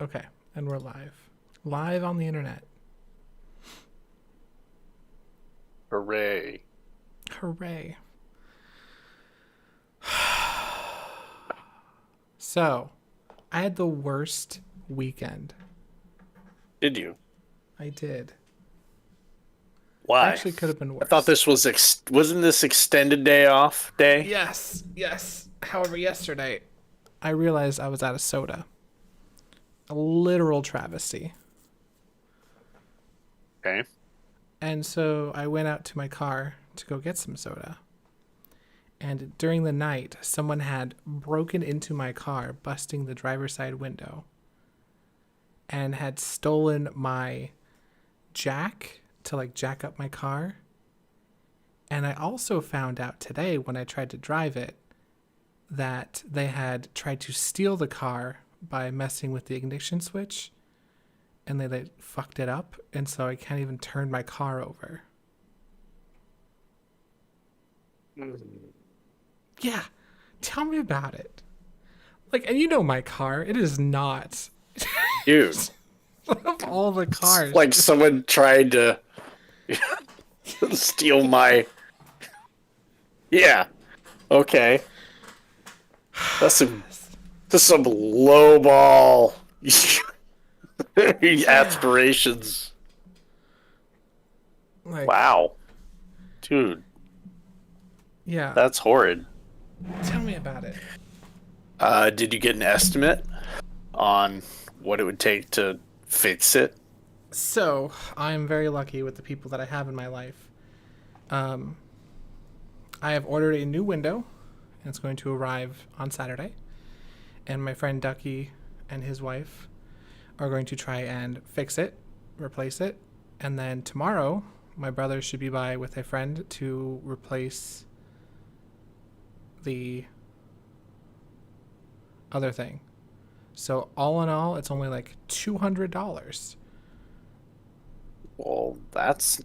Okay, and we're live. Live on the internet. Hooray. Hooray. So, I had the worst weekend. Did you? I did. Why? Actually, could have been I thought worse. this was wasn't this extended day off day? Yes, yes. However, yesterday, I realized I was out of soda. A literal travesty. Okay. And so I went out to my car to go get some soda. And during the night, someone had broken into my car, busting the driver's side window, and had stolen my jack to jack up my car. And I also found out today when I tried to drive it that they had tried to steal the car by messing with the ignition switch, and they fucked it up, and so I can't even turn my car over. Yeah, tell me about it. And you know my car, it is not Dude, of all the it's cars. like someone tried to steal my. Yeah. Okay. That's some lowball Yeah, aspirations. like Wow. Dude, yeah. that's horrid. Tell me about it. Did you get an estimate on what it would take to fix it? So I am very lucky with the people that I have in my life. Um, I have ordered a new window, and it's going to arrive on Saturday. And my friend Ducky and his wife are going to try and fix it, replace it, and then tomorrow my brother should be by with a friend to replace the other thing. So all in all, it's only like $200. Well, that's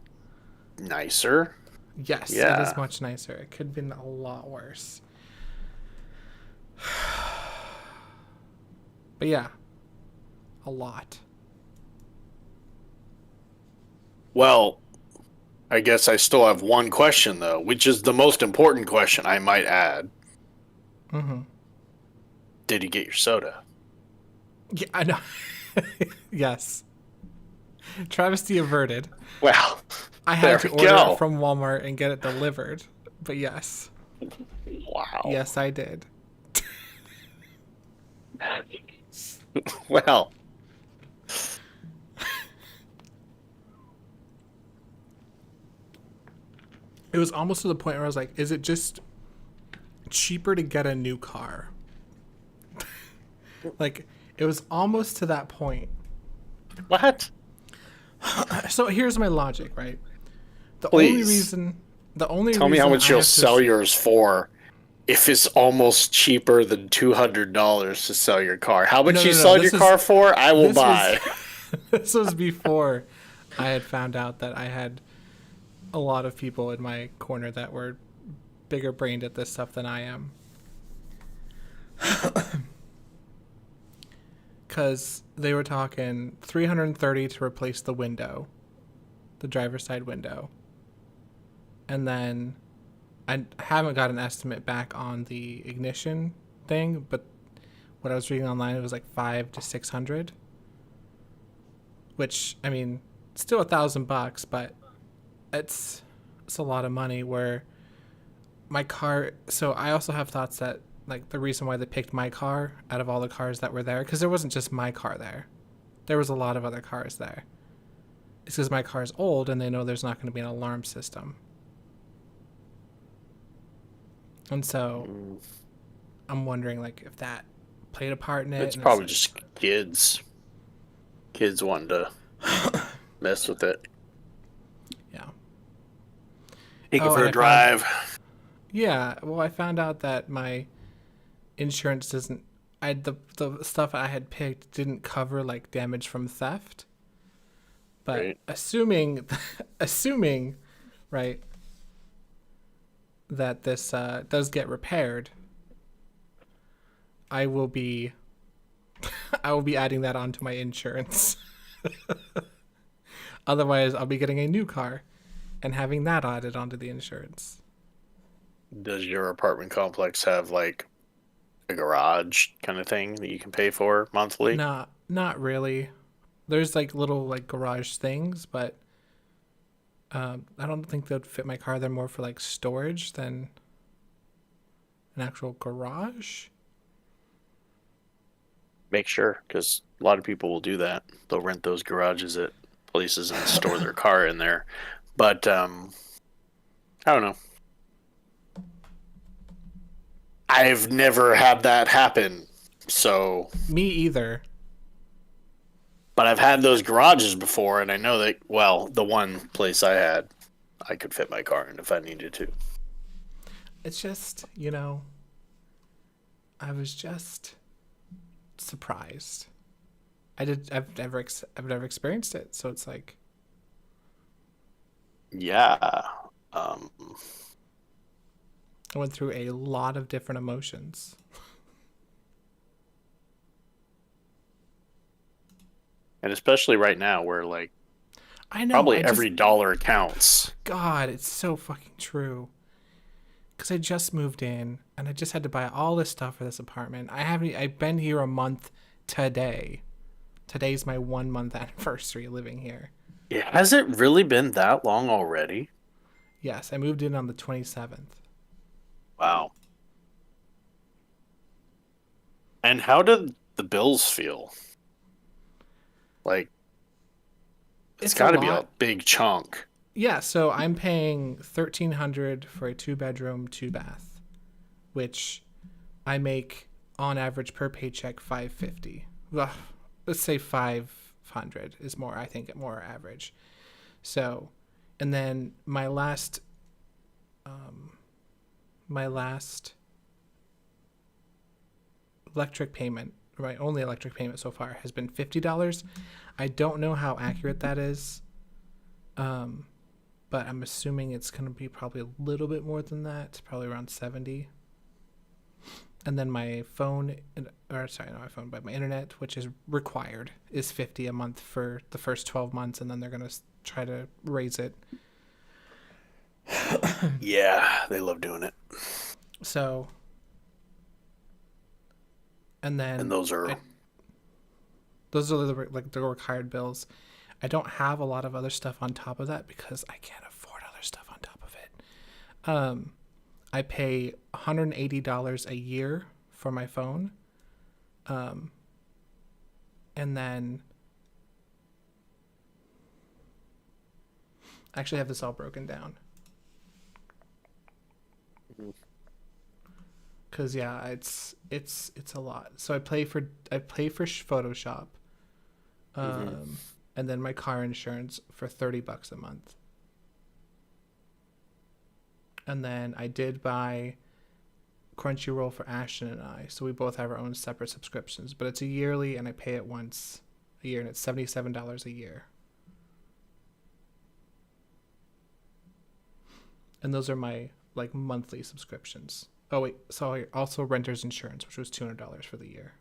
nicer. Yes, it is Yeah. much nicer. It could have been a lot worse. But yeah, a lot. Well, I guess I still have one question though, which is the most important question I might add. Mm-hmm. Did you get your soda? Yeah, I know. Yes. Travesty averted. Well, I had there to we order it go. from Walmart and get it delivered. But yes. Wow. Yes, I did. Well, It was almost to the point where I was like, is it just cheaper to get a new car? It was almost to that point. what? So here's my logic, right? The only Please reason the only tell me how reason much I you'll have to sell yours for if it's almost cheaper than $200 to sell your car. How much no you no no sold your car for? I will this was buy. this was before I had found out that I had a lot of people in my corner that were bigger brained at this stuff than I am. Because they were talking 330 to replace the window, the driver's side window. And then I haven't got an estimate back on the ignition thing, but what I was reading online, it was like 5 to 600, which, I mean, still $1,000, but it's a lot of money. Where my car, so I also have thoughts that the reason why they picked my car out of all the cars that were there, because there wasn't just my car there was a lot of other cars there. It's because my car's old and they know there's not going to be an alarm system, and so Mm, I'm wondering if that played a part in it. It's And it's probably like, just kids. Kids wanting to mess with it. yeah. Take it Oh, for and a I found, drive. yeah, well, I found out that my insurance doesn't, the stuff I had picked didn't cover damage from theft. But Right. assuming, right, that this does get repaired, I will be I will be adding that onto my insurance. Otherwise, I'll be getting a new car and having that added onto the insurance. Does your apartment complex have like a garage kind of thing that you can pay for monthly? Not really. There's like little like garage things, but I don't think they'd fit my car. They're more for like storage than an actual garage. Make sure, because a lot of people will do that. They'll rent those garages at places and store their car in there. But I don't know. I've never had that happen. So, Me either. but I've had those garages before, and I know that, well, the one place I had, I could fit my car in if I needed to. It's just, I was just surprised. I've never experienced it, so it's like, Yeah. Um, I went through a lot of different emotions. and especially right now where, like, I know. probably every dollar counts. God, it's so fucking true. Because I just moved in and I just had to buy all this stuff for this apartment. I've been here a month today. Today's my 1 month anniversary living here. Has it really been that long already? Yes, I moved in on the 27th. Wow. And how did the bills feel? Like, it's It's a got to be a lot. big chunk. Yeah, so I'm paying $1,300 for a 2 bedroom, 2 bath, which I make on average per paycheck $550. Well, let's say 500 is more. I think more average. So, and then my last electric payment, my only electric payment so far has been $50. I don't know how accurate that is. But I'm assuming it's going to be probably a little bit more than that, probably around 70. And then my phone, or sorry, not my phone, but my internet, which is required, is 50 a month for the first 12 months, and then they're going to try to raise it. Yeah, they love doing it. So, and then And those are those are the required bills. I don't have a lot of other stuff on top of that because I can't afford other stuff on top of it. I pay $180 a year for my phone. And then I actually have this all broken down. Cause yeah, it's a lot. So I pay for Photoshop, and then my car insurance for $30 a month. And then I did buy Crunchyroll for Ashton and I, so we both have our own separate subscriptions. But it's a yearly, and I pay it once a year, and it's $77 a year. And those are my like monthly subscriptions. Oh wait, sorry. Also renter's insurance, which was $200 for the year.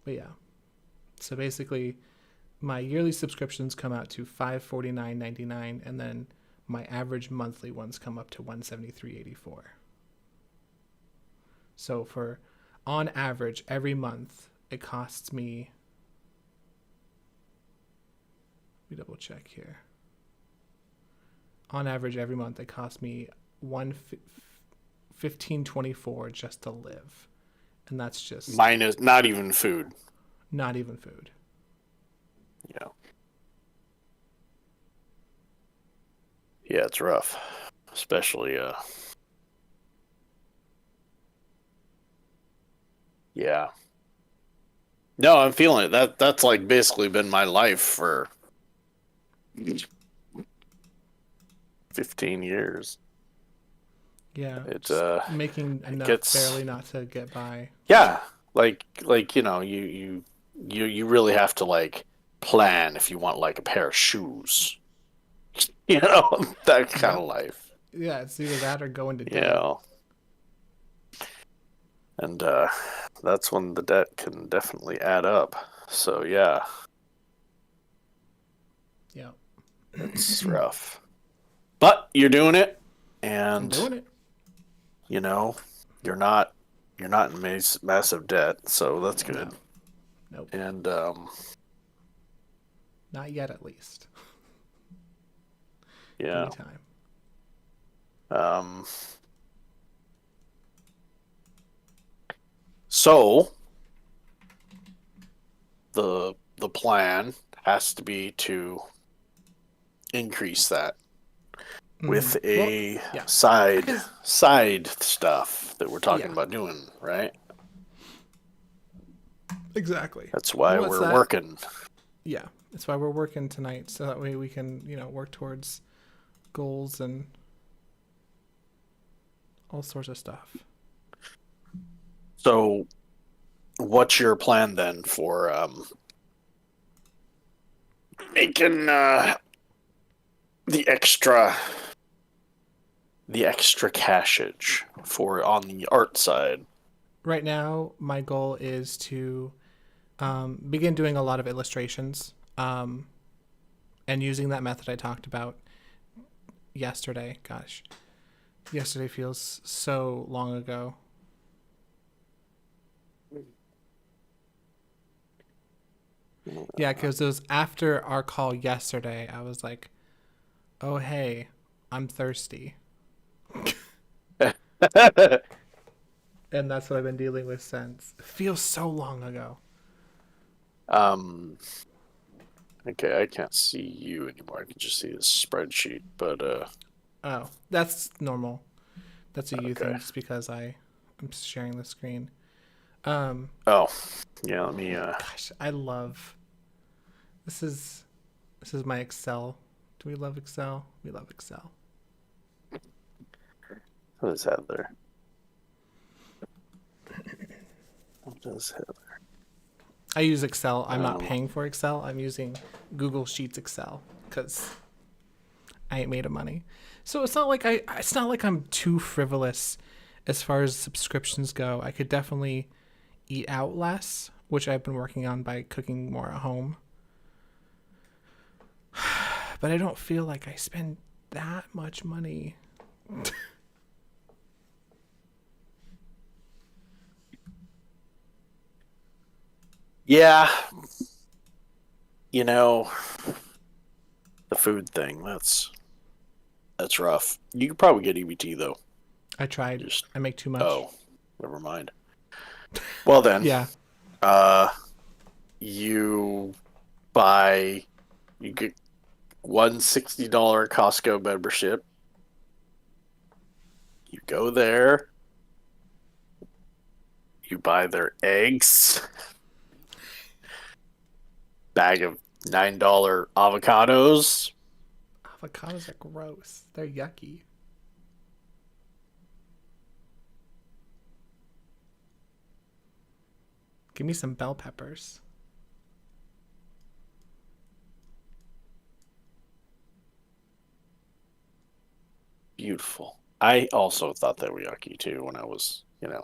But yeah, so basically, my yearly subscriptions come out to $549.99, and then my average monthly ones come up to $173.84. So on average, every month it costs me. Let me double check here. On average, every month it costs me $15.24 just to live, and that's just minus, not even food. not even food. Yeah. Yeah, it's rough. Especially yeah. No, I'm feeling it. That's like basically been my life for 15 years. Yeah, It's just making enough gets barely not to get by. yeah, like you really have to like plan if you want like a pair of shoes. That kind Yep. of life. Yeah, it's either that or going to You dinner. know. And that's when the debt can definitely add up. So yeah, Yeah. it's rough. But you're doing it, I'm and doing it. you know, you're not in massive debt, so that's good. No. Nope. And Not yet, at least. Give yeah, me time. um, so the plan has to be to increase that with Well, a yeah. side Because, stuff that we're talking yeah, about doing, right? exactly. That's why Well, it's we're that. working. Yeah. That's why we're working tonight. So that way we can, work towards goals and all sorts of stuff. So, what's your plan then for making the extra cashage for on the art side? Right now, my goal is to begin doing a lot of illustrations and using that method I talked about yesterday. Gosh, yesterday feels so long ago. Yeah, because it was after our call yesterday. I was like, oh, hey, I'm thirsty. And that's what I've been dealing with since. It feels so long ago. um, okay, I can't see you anymore. I can just see the spreadsheet. But Oh, that's normal. That's a you okay. thing just because I'm sharing the screen. Oh, yeah. Let me. Gosh, I love this is this is my Excel. Do we love Excel? We love Excel. What is Heather? What does Heather? I use Excel. I'm not Um, paying for Excel. I'm using Google Sheets Excel because I ain't made of money. So it's not like it's not like I'm too frivolous as far as subscriptions go. I could definitely eat out less, which I've been working on by cooking more at home. But I don't feel like I spend that much money. yeah, you know, the food thing. That's rough. You could probably get EBT though. I tried. Just I make too much. oh, never mind. Well then, Yeah. uh, you buy you get $160 Costco membership. You go there. You buy their eggs, bag of $9 avocados. Avocados are gross. They're yucky. Give me some bell peppers. Beautiful. I also thought they were yucky too when I was, a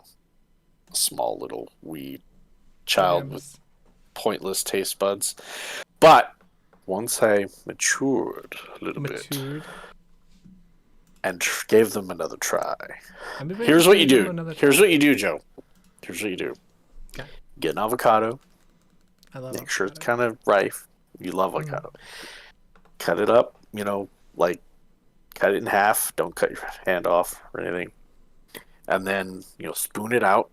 small little wee child with Grams. pointless taste buds. But once I matured a little bit Matured. and gave them another try. I'm ready Here's to what you give them do. another Here's try. what you do, Joe. Here's what you do. Okay. Get an avocado. I love Make sure it's avocado. kind of ripe. You love Mm. avocado. Cut it up, like cut it in half. Don't cut your hand off or anything. And then, spoon it out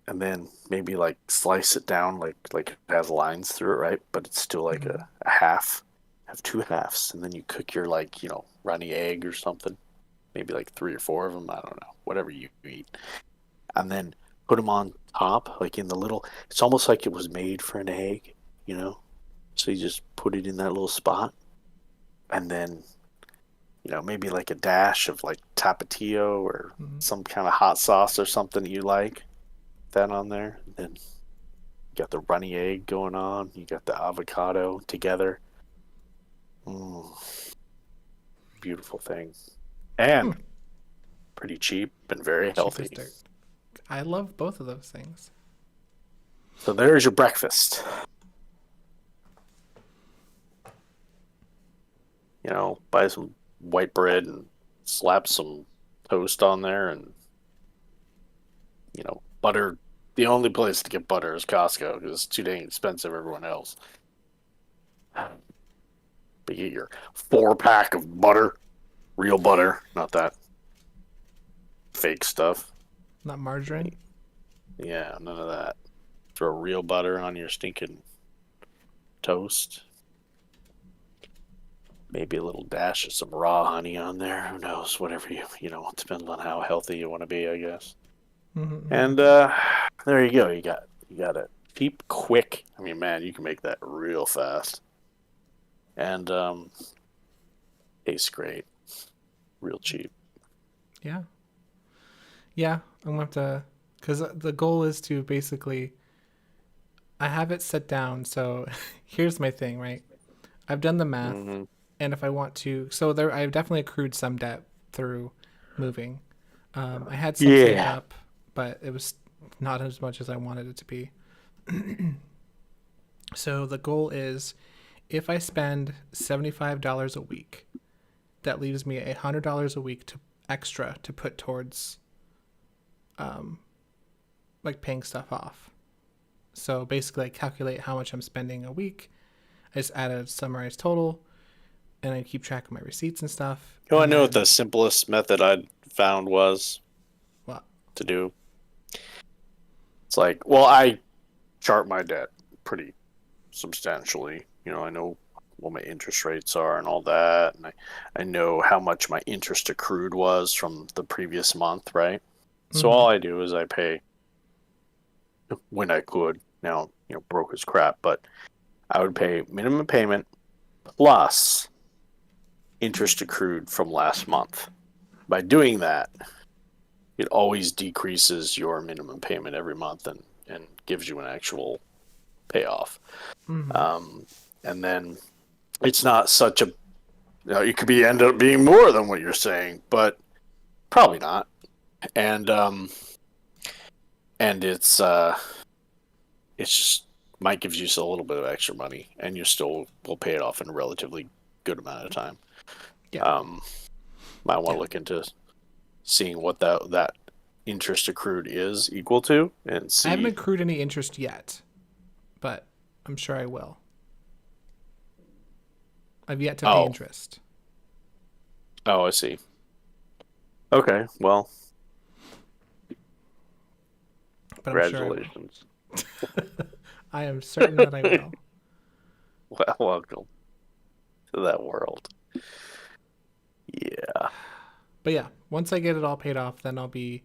and then maybe like slice it down like it has lines through it, right? But it's still like Mm. a half. Have two halves. And then you cook your like, runny egg or something. Maybe like three or four of them. I don't know. Whatever you eat. And then put them on top, like in the little. It's almost like it was made for an egg, you know. So you just put it in that little spot, and then maybe like a dash of like tapatio or Mm. some kind of hot sauce or something you like. That on there. And then you got the runny egg going on. You got the avocado together. Mm, beautiful thing, and Mm. pretty cheap and very Cheap as healthy. dirt. I love both of those things. So there's your breakfast. You know, buy some white bread and slap some toast on there, and butter. The only place to get butter is Costco because it's too dang expensive everyone else. But you get your 4-pack of butter, real butter, not that fake stuff. Not margarine. Yeah, none of that. Throw real butter on your stinking toast. Maybe a little dash of some raw honey on there. Who knows? Whatever it depends on how healthy you want to be, I guess. Mm-hmm. And there you go. You got it cheap, quick. I mean, man, you can make that real fast. And tastes great. Real cheap. Yeah. Yeah, I'm gonna have to, because the goal is to basically, I have it set down. So here's my thing, right? I've done the math, Mm-hmm. and if I want to, so there, I've definitely accrued some debt through moving. I had some saved Yeah. up, but it was not as much as I wanted it to be. So the goal is, if I spend $75 a week, that leaves me $100 a week to extra to put towards like paying stuff off. So basically, I calculate how much I'm spending a week. I just add a summarized total, and I keep track of my receipts and stuff. You know, I And know what then, the simplest method I found was well, to do. It's like, well, I chart my debt pretty substantially. I know what my interest rates are and all that, and I know how much my interest accrued was from the previous month, right? So mm-hmm, all I do is I pay when I could. Now, broke as crap, but I would pay minimum payment plus interest accrued from last month. By doing that, it always decreases your minimum payment every month and gives you an actual payoff. mm-hmm. Um, and then it's not such a, it could be end up being more than what you're saying, but probably not. And it's just might gives you a little bit of extra money, and you still will pay it off in a relatively good amount of time. Yeah, Um, might want yeah. to look into seeing what that interest accrued is equal to, and I haven't see. accrued any interest yet, but I'm sure I will. I've yet to pay Oh, interest, oh, I see. Okay, well, but I'm sure I will. congratulations. I am certain that I will. Well, welcome to that world. Yeah. But yeah, once I get it all paid off, then I'll be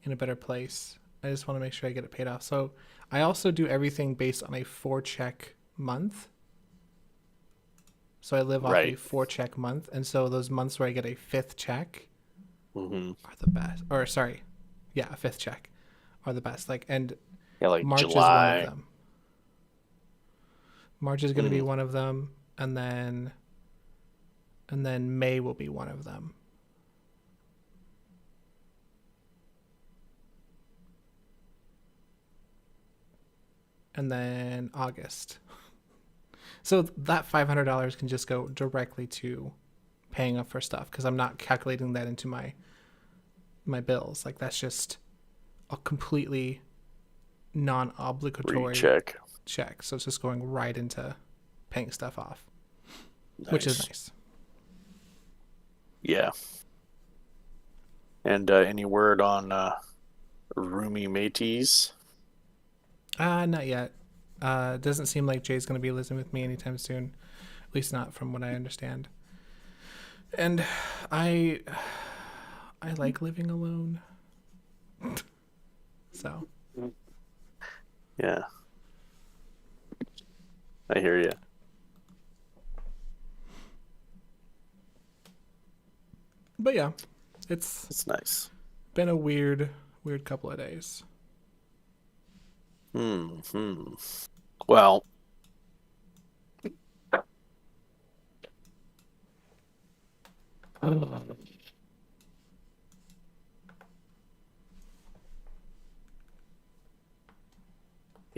in a better place. I just want to make sure I get it paid off. So I also do everything based on a 4-check month. So I live off a Right. 4-check month, and so those months where I get a fifth check Hmm. are the best. Or sorry, yeah, a fifth check are the best. Like, and Yeah, like March is one of July. them. March is going to be Mm. one of them, and then May will be one of them. And then August. So that $500 can just go directly to paying up for stuff because I'm not calculating that into my bills. Like that's just a completely non-obligatory Recheck. check. So it's just going right into paying stuff off, which is Nice. nice. Yeah. And any word on Roomy Mateys? Not yet. It doesn't seem like Jay's going to be living with me anytime soon. At least not from what I understand. And I I like living alone. So, Yeah, I hear you. but yeah, it's It's nice. been a weird couple of days. Hmm. Well,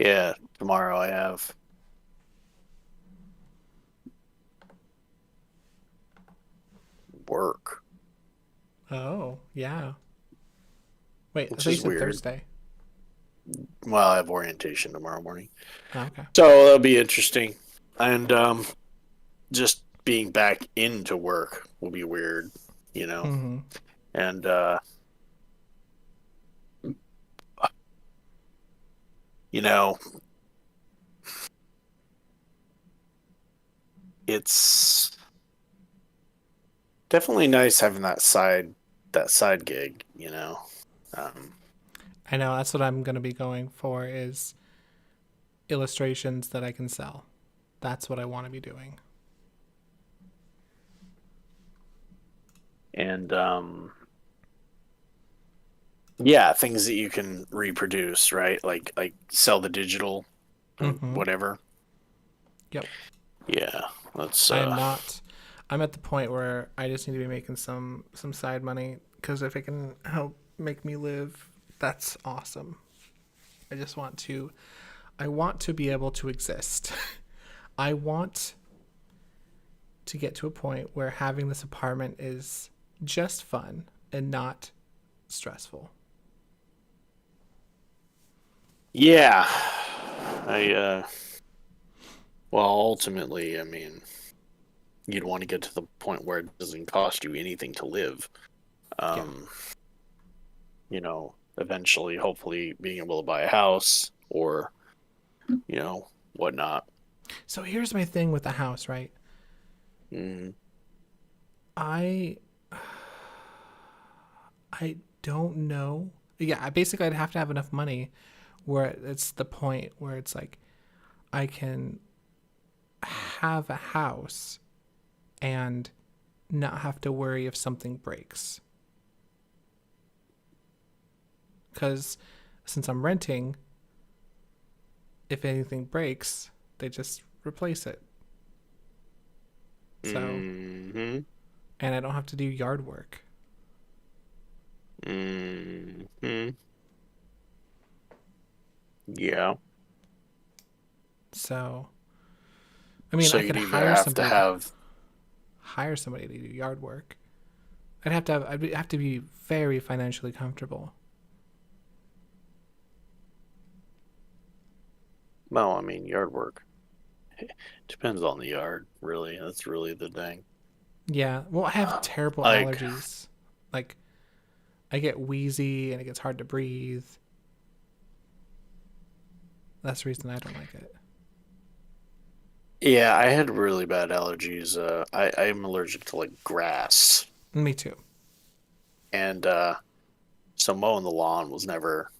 Yeah, tomorrow I have work, Oh, yeah. Wait, I which thought you is said weird. Thursday. Well, I have orientation tomorrow morning. Oh, okay. So that'll be interesting. And just being back into work will be weird, you know. Mm-hmm. And you know, it's definitely nice having that side gig, you know. Um, I know that's what I'm gonna be going for is illustrations that I can sell. That's what I want to be doing. and yeah, things that you can reproduce, right? Like sell the digital or Mm-hmm. whatever. Yep. Yeah, that's I am not. I'm at the point where I just need to be making some side money because if it can help make me live, that's awesome. I just want to. I want to be able to exist. I want to get to a point where having this apartment is just fun and not stressful. yeah. I well, ultimately, I mean, you'd want to get to the point where it doesn't cost you anything to live. Yeah. Um, eventually, hopefully, being able to buy a house or whatnot. So here's my thing with the house, right? Mm, I I don't know. Yeah, basically I'd have to have enough money where it's the point where it's like I can have a house and not have to worry if something breaks. Cuz since I'm renting, if anything breaks, they just replace it. So, hmm and I don't have to do yard work. hmm Yeah. So, I mean, So I could you'd either have to have. hire somebody to do yard work. I'd have to be very financially comfortable. Well, I mean, yard work depends on the yard, really. That's really the thing. Yeah. Well, I have terrible Like, allergies. Like I get wheezy and it gets hard to breathe. That's the reason I don't like it. yeah, I had really bad allergies. I'm allergic to like grass, Me too. and so mowing the lawn was never.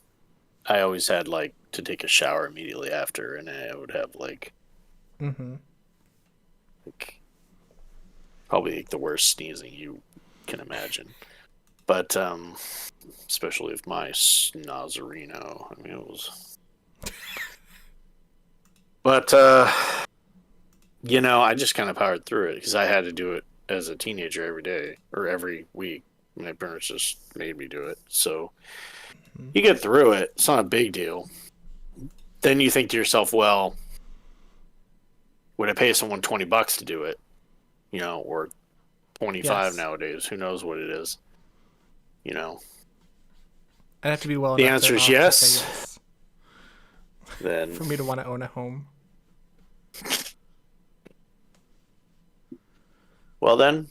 I always had like to take a shower immediately after, and I would have Mm-hmm. like probably like the worst sneezing you can imagine. But especially with my snozzerino, I mean it was. But I just kind of powered through it because I had to do it as a teenager every day or every week. My parents just made me do it. So Mm-hmm. you get through it. It's not a big deal. Then you think to yourself, well, would I pay someone $20 to do it? Or 25 Yes. nowadays. Who knows what it is? You know. I'd have to be well The enough answer is off to say yes. yes Then for me to want to own a home. well then,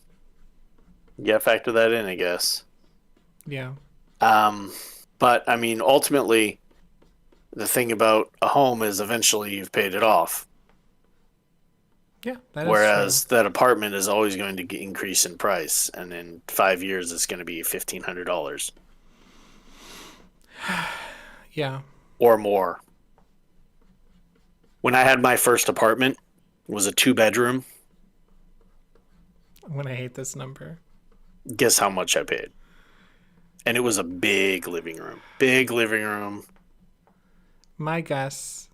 you gotta factor that in, I guess. Yeah. Um, but I mean, ultimately, the thing about a home is eventually you've paid it off. Yeah, that is true. Whereas that apartment is always going to increase in price, and in 5 years it's going to be $1,500 Yeah. or more. When I had my first apartment, it was a 2 bedroom. When I hate this number. Guess how much I paid? And it was a big living room. Big living room. My guess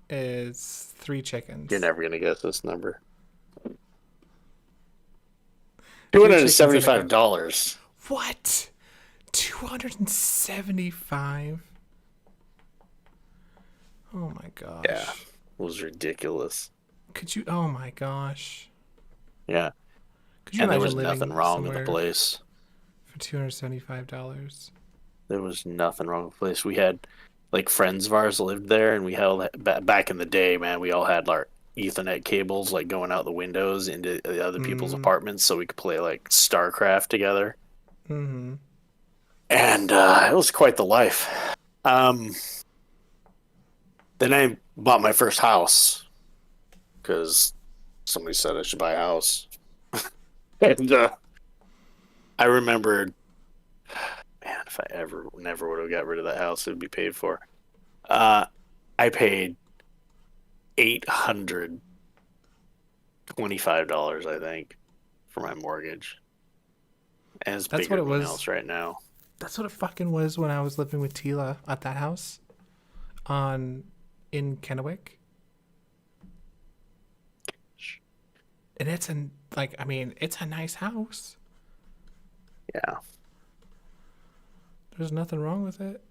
is three You're chickens. never gonna guess this number. Two Three hundred and chickens and a seventy-five goat. dollars. What? 275? Oh my Yeah, gosh. it was ridiculous. Could you? Oh my gosh. Yeah, Could you and there was imagine nothing living wrong with the somewhere place. for $275? There was nothing wrong with the place. We had like friends of ours lived there, and we held back in the day, man. We all had our Ethernet cables like going out the windows into the other people's Mm. apartments, so we could play like StarCraft together. Mm-hmm. And it was quite the life. Um, then I bought my first house because somebody said I should buy a house, and I remembered, man, if I ever never would have got rid of that house, it would be paid for. Uh, I paid $825, I think, for my mortgage, and it's That's what bigger it than my was. house right now. That's what it fucking was when I was living with Tila at that house on in Kennewick. And it's an like I mean, it's a nice house. Yeah, There's nothing wrong with it.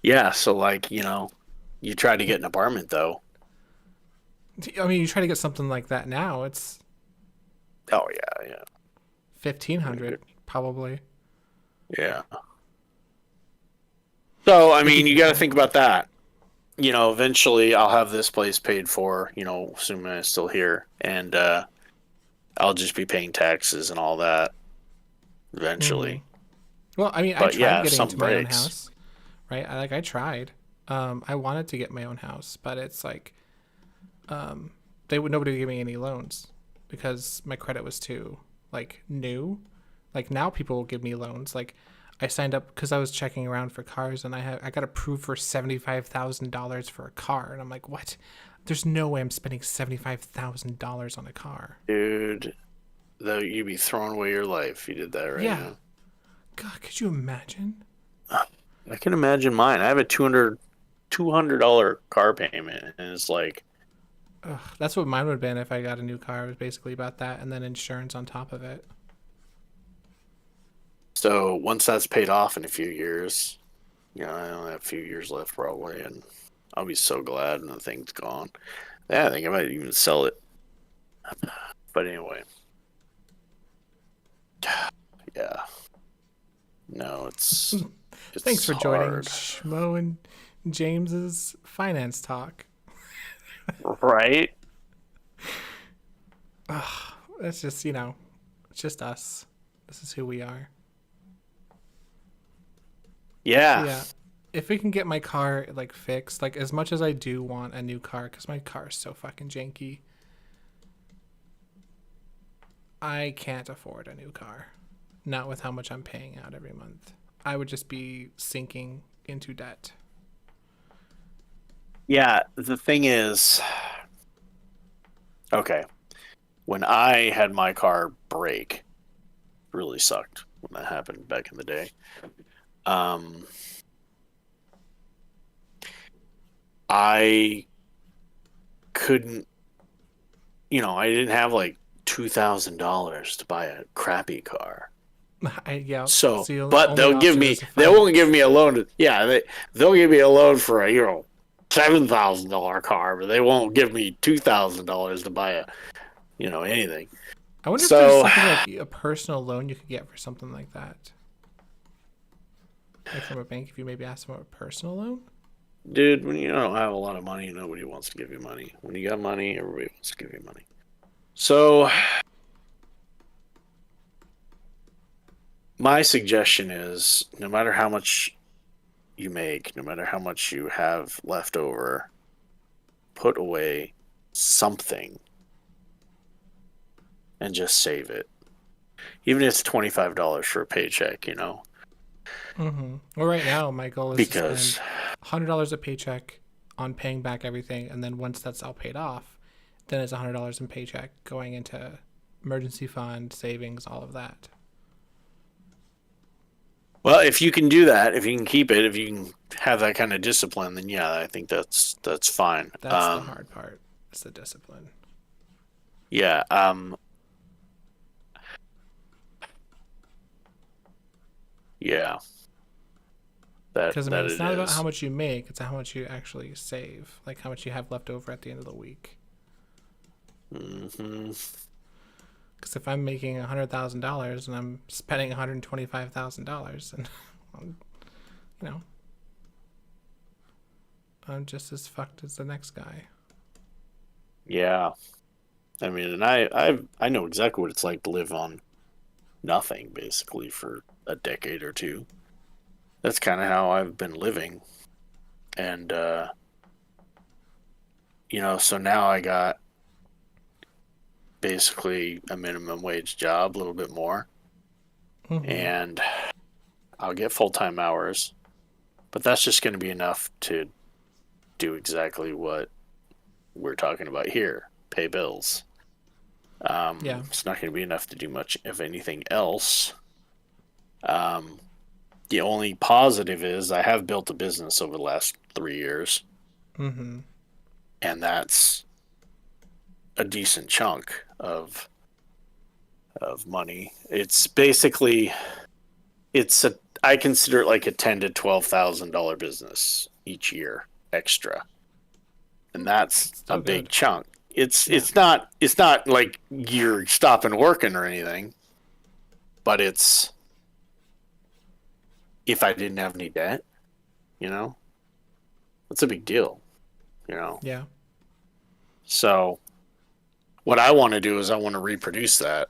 yeah. So like you try to get an apartment though. I mean, you try to get something like that now, it's Oh yeah, yeah, 1,500 probably. yeah. So I If you mean, can you got to afford think about that. Eventually I'll have this place paid for. Assuming I'm still here, and I'll just be paying taxes and all that it. Mm-hmm. eventually. Well, I mean, I But tried yeah, if getting something into my own breaks, house, right? I tried. I wanted to get my own house, but it's like nobody would give me any loans because my credit was too like new. Like now people will give me loans. Like I signed up because I was checking around for cars and I got approved for $75,000 for a car and I'm like, what? There's no way I'm spending $75,000 on a car. dude, though you'd be throwing away your life if you did that right Yeah. now. God, could you imagine? I can imagine mine. I have a $200 car payment, and it's like, Ugh, that's what mine would have been if I got a new car. It was basically about that and then insurance on top of it. so once that's paid off in a few years, I only have a few years left probably, and I'll be so glad when the thing's gone. Yeah, I think I might even sell it. But anyway, yeah, no, Thanks it's for joining hard, Schmo and James's finance talk. right? It's just, it's just us. This is who we are. But Yeah, yeah, if we can get my car like fixed, like as much as I do want a new car cuz my car is so fucking janky, I can't afford a new car. Not with how much I'm paying out every month. I would just be sinking into debt. yeah. The thing is, okay, when I had my car break, really sucked when that happened back in the day. Um, I couldn't, I didn't have like $2,000 to buy a crappy car. Yeah, So, so the but only they'll give option me, is to they won't give finance. me a loan. Yeah, they'll give me a loan for a $7,000 car, but they won't give me $2,000 to buy anything. I wonder if there's So, something like a personal loan you could get for something like that. Like from a bank, if you maybe ask for a personal loan. dude, when you don't have a lot of money, nobody wants to give you money. When you got money, everybody wants to give you money. So, my suggestion is no matter how much you make, no matter how much you have left over, put away something and just save it. Even if it's $25 for a paycheck. Mm-hmm. Well, right now my goal is to spend Because $100 a paycheck on paying back everything, and then once that's all paid off, then it's $100 in paycheck going into emergency fund, savings, all of that. well, if you can do that, if you can keep it, if you can have that kind of discipline, then yeah, I think that's fine. That's the hard part. It's the discipline. Yeah, yeah. that Because I mean, that it's it not about how is. much you make; it's how much you actually save, like how much you have left over at the end of the week. Hmm. Because if I'm making $100,000 and I'm spending $125,000, and you know, I'm just as fucked as the next guy. Yeah, I mean, and I know exactly what it's like to live on nothing basically for a decade or two. That's kind of how I've been living, and so now I got basically a minimum wage job, a little bit more, Mm-hmm. and I'll get full time hours, but that's just going to be enough to do exactly what we're talking about here: pay bills. Yeah. It's not going to be enough to do much of anything else. Um, the only positive is I have built a business over the last 3 years, Mm-hmm. and that's a decent chunk of money. It's basically it's a I consider it like a $10,000 to $12,000 business each year extra, and that's a Still big good. chunk. It's Yeah. it's not like you're stopping working or anything, but it's if I didn't have any debt, you know, that's a big deal, you know. Yeah. So what I want to do is I want to reproduce that.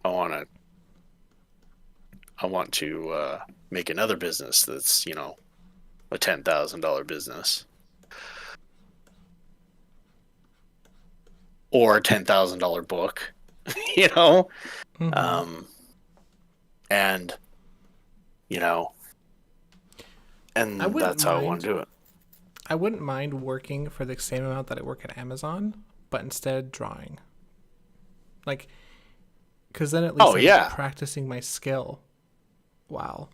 I want to I want to make another business that's a $10,000 business or a $10,000 book, you know, Mm-hmm. um, and you know, I and wouldn't that's how I want mind. to do it. I wouldn't mind working for the same amount that I work at Amazon, but instead drawing. Like, because then at least Oh I'm yeah, practicing my skill. Wow.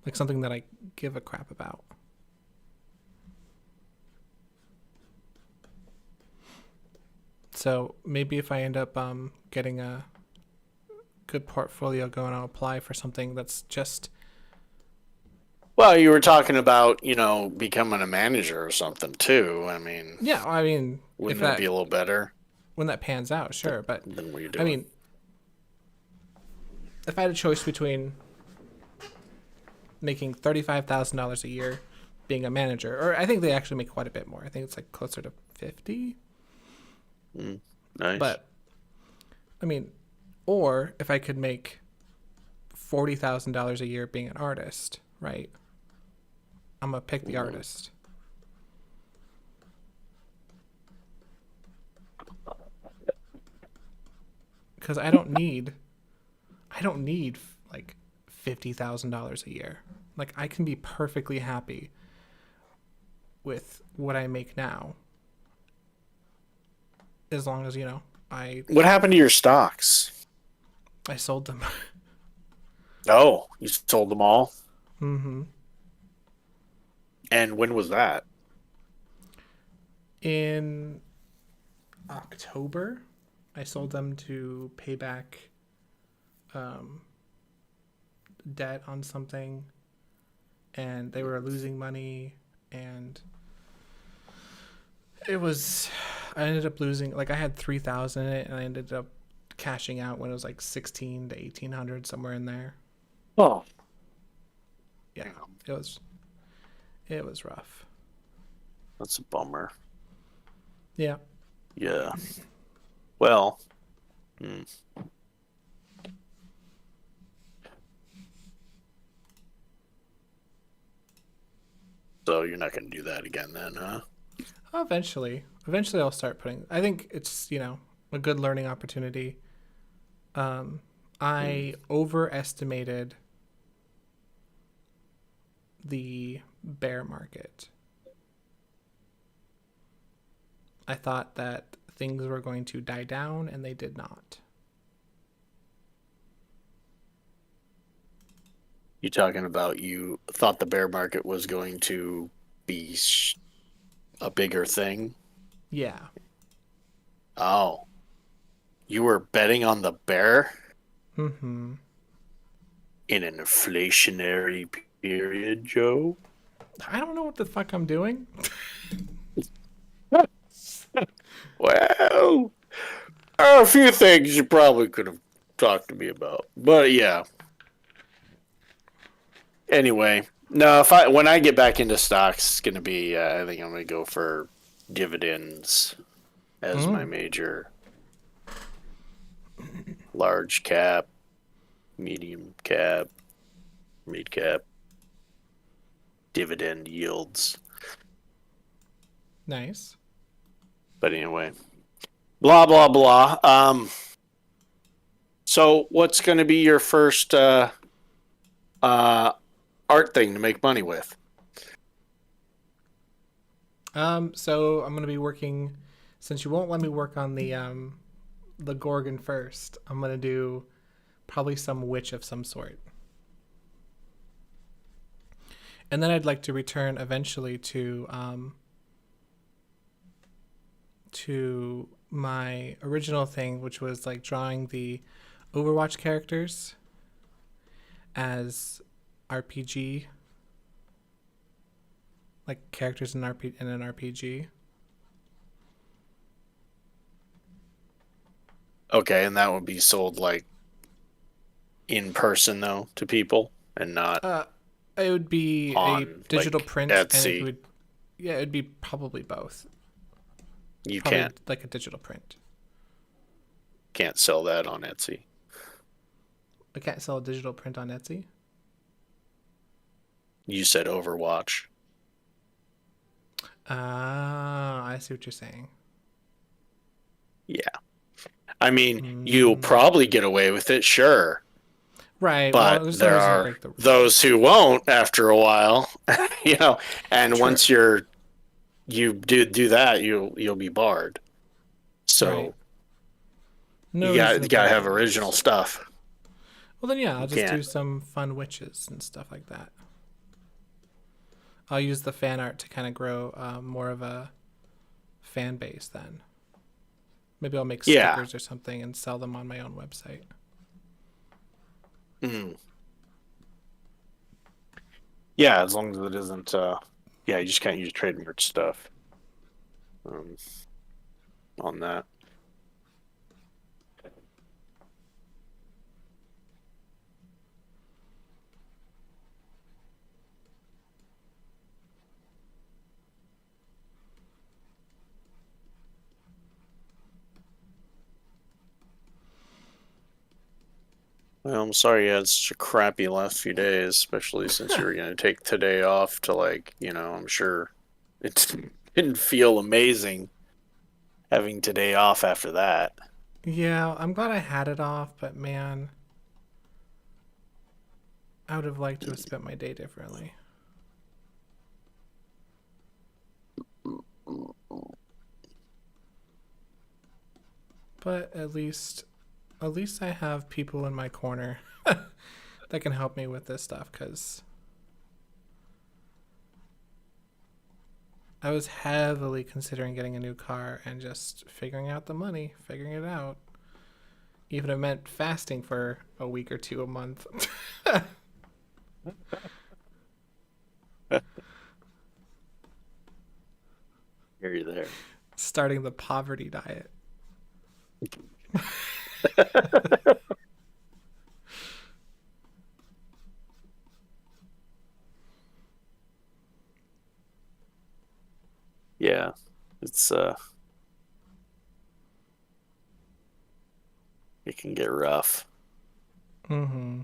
Like something that I give a crap about. So maybe if I end up getting a good portfolio going, I'll apply for something that's just. well, you were talking about becoming a manager or something too. I mean, Yeah, I mean, if wouldn't that be that a little better when that pans out, than, sure. But than what you're I doing? mean, if I had a choice between making $35,000 a year being a manager, or I think they actually make quite a bit more. I think it's like closer to 50. Mm, nice. But I mean, or if I could make $40,000 a year being an artist, right? I'm gonna pick the Mm. artist because I don't need like $50,000 a year. Like I can be perfectly happy with what I make now, as long as I What happened to your stocks? I sold them. Oh, you sold them all? Mm-hmm. And when was that? In October, I sold them to pay back um, debt on something, and they were losing money, and it was. I ended up losing. Like I had 3,000 in it, and I ended up cashing out when it was like 16 to 1,800 somewhere in there. Oh, Yeah, damn. it was. It was rough. That's a bummer. Yeah. Yeah. Well, hmm. So you're not going to do that again then, huh? Eventually, I'll start putting. I think it's a good learning opportunity. Um, Hmm. I overestimated the bear market. I thought that things were going to die down, and they did not. You talking about you thought the bear market was going to be a bigger thing? Yeah. Oh, you were betting on the bear Mm-hmm. in an inflationary Period, Joe. I don't know what the fuck I'm doing. Well, there are a few things you probably could have talked to me about, but yeah. Anyway, no. If I when I get back into stocks, it's gonna be. I think I'm gonna go for dividends as my Mm, major large cap, medium cap, mid cap dividend yields. nice. But anyway, blah blah blah. So what's going to be your first uh, art thing to make money with? So I'm gonna be working. Since you won't let me work on the Gorgon first, I'm gonna do probably some witch of some sort, and then I'd like to return eventually to my original thing, which was like drawing the Overwatch characters as RPG, like characters in an RPG. Okay, and that would be sold like in person though to people and not Uh, it would be a on digital like print, and it Etsy. would, yeah, it'd be probably both. You Probably can't like a digital print. can't sell that on Etsy. I can't sell a digital print on Etsy. You said Overwatch. Ah, I see what you're saying. Yeah. I mean, you'll Mm, probably get away with it, sure. right. Well, But there's no there reason to are break the those rules. who won't after a while, you know, and True. once you do that, you'll be barred. Right. So No reason you to gotta break the have original rules. stuff. Well, then yeah, You I'll just do can't. some fun witches and stuff like that. I'll use the fan art to kind of grow more of a fan base then. Maybe I'll make Yeah. stickers or something and sell them on my own website. Mm. Yeah, as long as it isn't yeah, you just can't use trademark stuff um, on that. Well, I'm sorry you had such a crappy last few days, especially since you were going to take today off to, like, I'm sure it didn't feel amazing having today off after that. Yeah, I'm glad I had it off, but man, I would have liked to have spent my day differently. But at least I have people in my corner that can help me with this stuff cuz I was heavily considering getting a new car and just figuring out the money, figuring it out. Even if it meant fasting for a week or two a month. Hear you there. Starting the poverty diet. Yeah, it's it can get rough. Mm-hmm.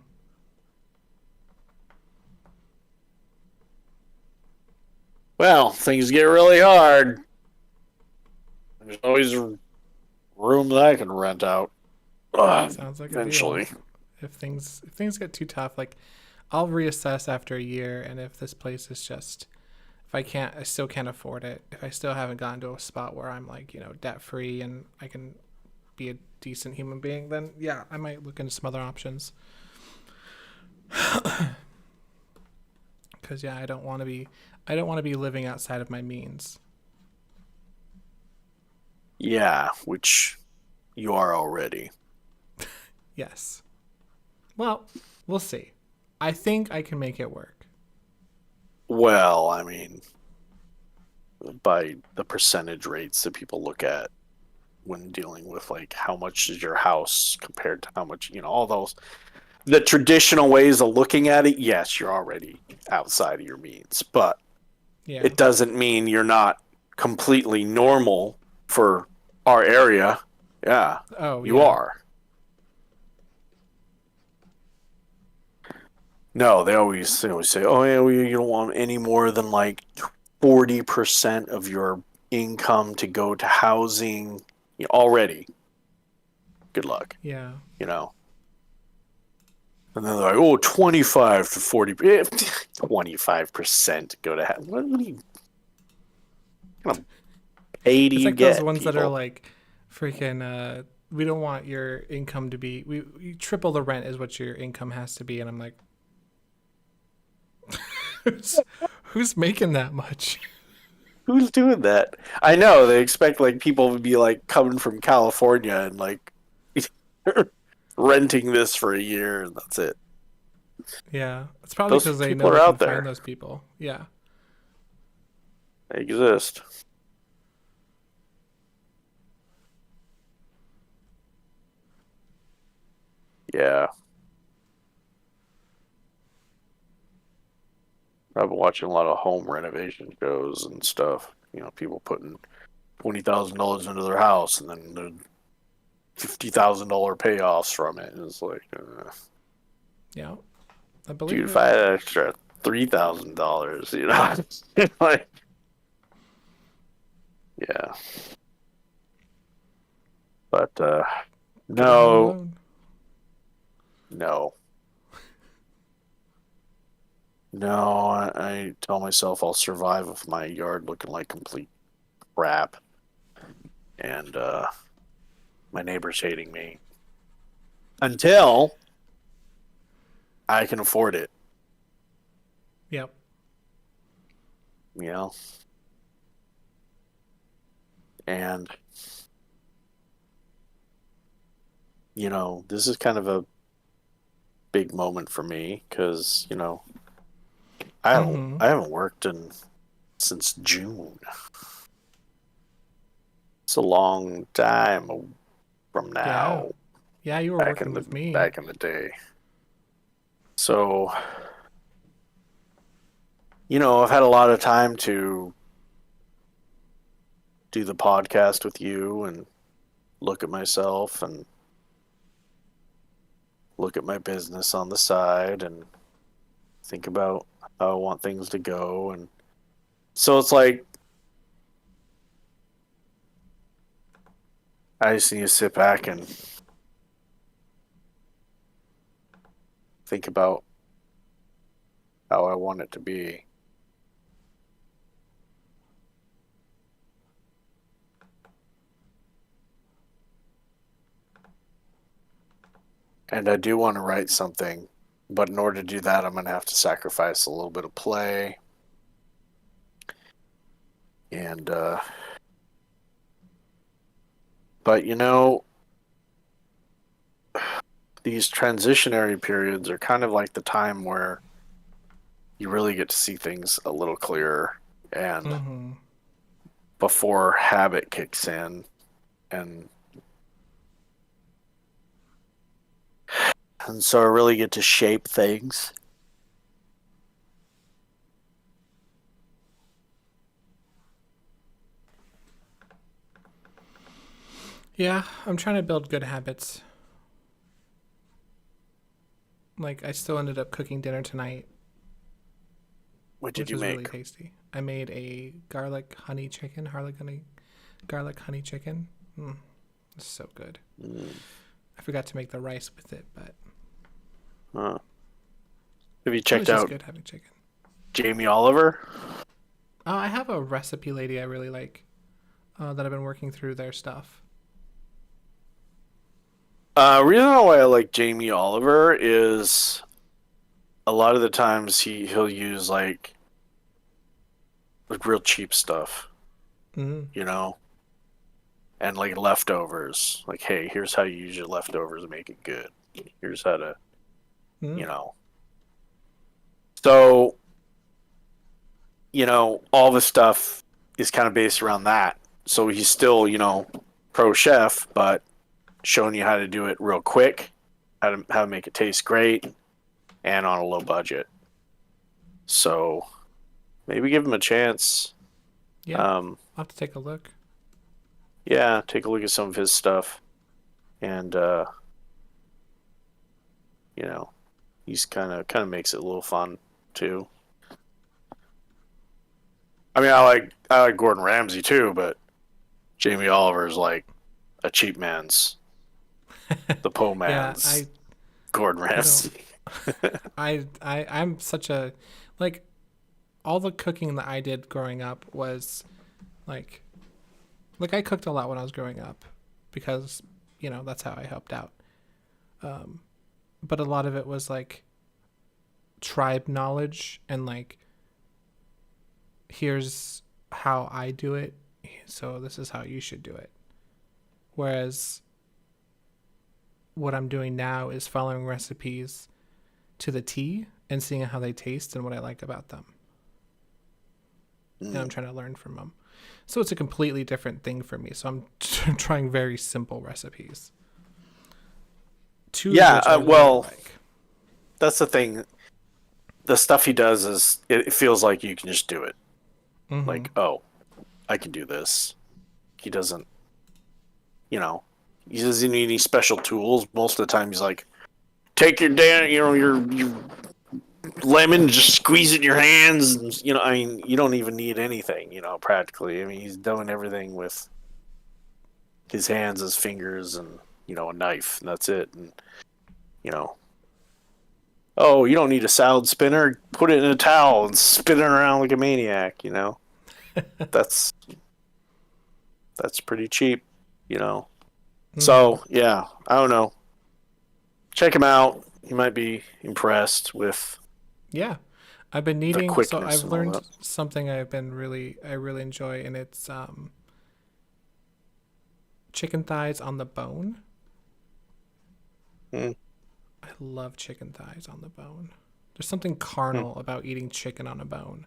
Well, things get really hard. There's always room that I can rent out. Sounds like a deal. Eventually. If things get too tough, like I'll reassess after a year, and if this place is just if I still can't afford it, if I still haven't gotten to a spot where I'm like, debt free and I can be a decent human being, then yeah, I might look into some other options. Cause yeah, I don't want to be living outside of my means. Yeah, which you are already. Yes. Well, we'll see. I think I can make it work. Well, I mean, by the percentage rates that people look at when dealing with like how much is your house compared to how much, all those the traditional ways of looking at it, yes, you're already outside of your means, but Yeah. it doesn't mean you're not completely normal for our area. Yeah, Oh, you yeah. are. No, they always say, "Oh yeah, you don't want any more than like 40% of your income to go to housing." Already, good luck. Yeah. You know. And then they're like, "Oh, 25 to 40, 25% go to housing." What kind of pay do It's you like those get, ones that are people? like freaking we don't want your income to be we triple the rent is what your income has to be, and I'm like who's, who's making that much? Who's doing that? I know they expect like people to be like coming from California and like renting this for a year and that's it. Yeah. It's probably Those because they people know are they can out find there. those people. Yeah. They exist. Yeah. I've been watching a lot of home renovation shows and stuff. People putting $20,000 into their house and then the $50,000 payoffs from it. And it's like, Yeah. I believe dude, if it. I had an extra $3,000, like, yeah. But Get a home no, loan. no, no. I tell myself I'll survive with my yard looking like complete crap and my neighbors hating me until I can afford it. Yep. You know, and this is kind of a big moment for me because Mm-hmm. I haven't worked in since June. It's a long time from Yeah. now, Yeah, you were working with me. back in the day. So, I've had a lot of time to do the podcast with you and look at myself and look at my business on the side and think about how I want things to go. And so it's like I just need to sit back and think about how I want it to be. And I do want to write something, but in order to do that, I'm going to have to sacrifice a little bit of play. And, but these transitionary periods are kind of like the time where you really get to see things a little clearer and Mm-hmm. before habit kicks in and so I really get to shape things. Yeah, I'm trying to build good habits. Like I still ended up cooking dinner tonight, What did which you was really make? tasty. I made a garlic honey chicken. It's so good. Mm, I forgot to make the rice with it, but huh. Have you it was checked just out good having chicken. Jamie Oliver? I have a recipe lady I really like that I've been working through their stuff. Reason why I like Jamie Oliver is a lot of the times he'll use like real cheap stuff, Mm. you know, and like leftovers. Like, hey, here's how you use your leftovers to make it good. Here's how to, Mm. you know. So all the stuff is kind of based around that. So he's still, pro chef, but showing you how to do it real quick, how to make it taste great, and on a low budget. So maybe give him a chance. Yeah, I'll have to take a look. Yeah, take a look at some of his stuff, and you know, he's kind of makes it a little fun too. I mean, I like Gordon Ramsay too, but Jamie Oliver is like a cheap man's, the po Yeah, man's Gordon I don't Ramsay. I'm such a like all the cooking that I did growing up was like I cooked a lot when I was growing up because that's how I helped out. But a lot of it was like tribe knowledge and like here's how I do it, so this is how you should do it. Whereas what I'm doing now is following recipes to the T and seeing how they taste and what I like about them. And I'm Mm. trying to learn from them. So it's a completely different thing for me. So I'm trying very simple recipes. Two of Yeah, which I really well, like. that's the thing. The stuff he does is it feels like you can just do it. Mm-hmm. Like, oh, I can do this. He doesn't, you know, he doesn't need any special tools. Most of the time, he's like, take your damn, your lemon, just squeeze it in your hands. And, I mean, you don't even need anything, practically. I mean, he's doing everything with his hands, his fingers, and a knife, and that's it. And you know, oh, you don't need a salad spinner. Put it in a towel and spin it around like a maniac. That's that's pretty cheap. You know. Mm-hmm. So yeah, I don't know. Check him out. You might be impressed with Yeah. I've been the needing, so quickness I've and all learned that. something I really enjoy, and it's chicken thighs on the bone. Mm, I love chicken thighs on the bone. There's something mm. carnal about eating chicken on a bone,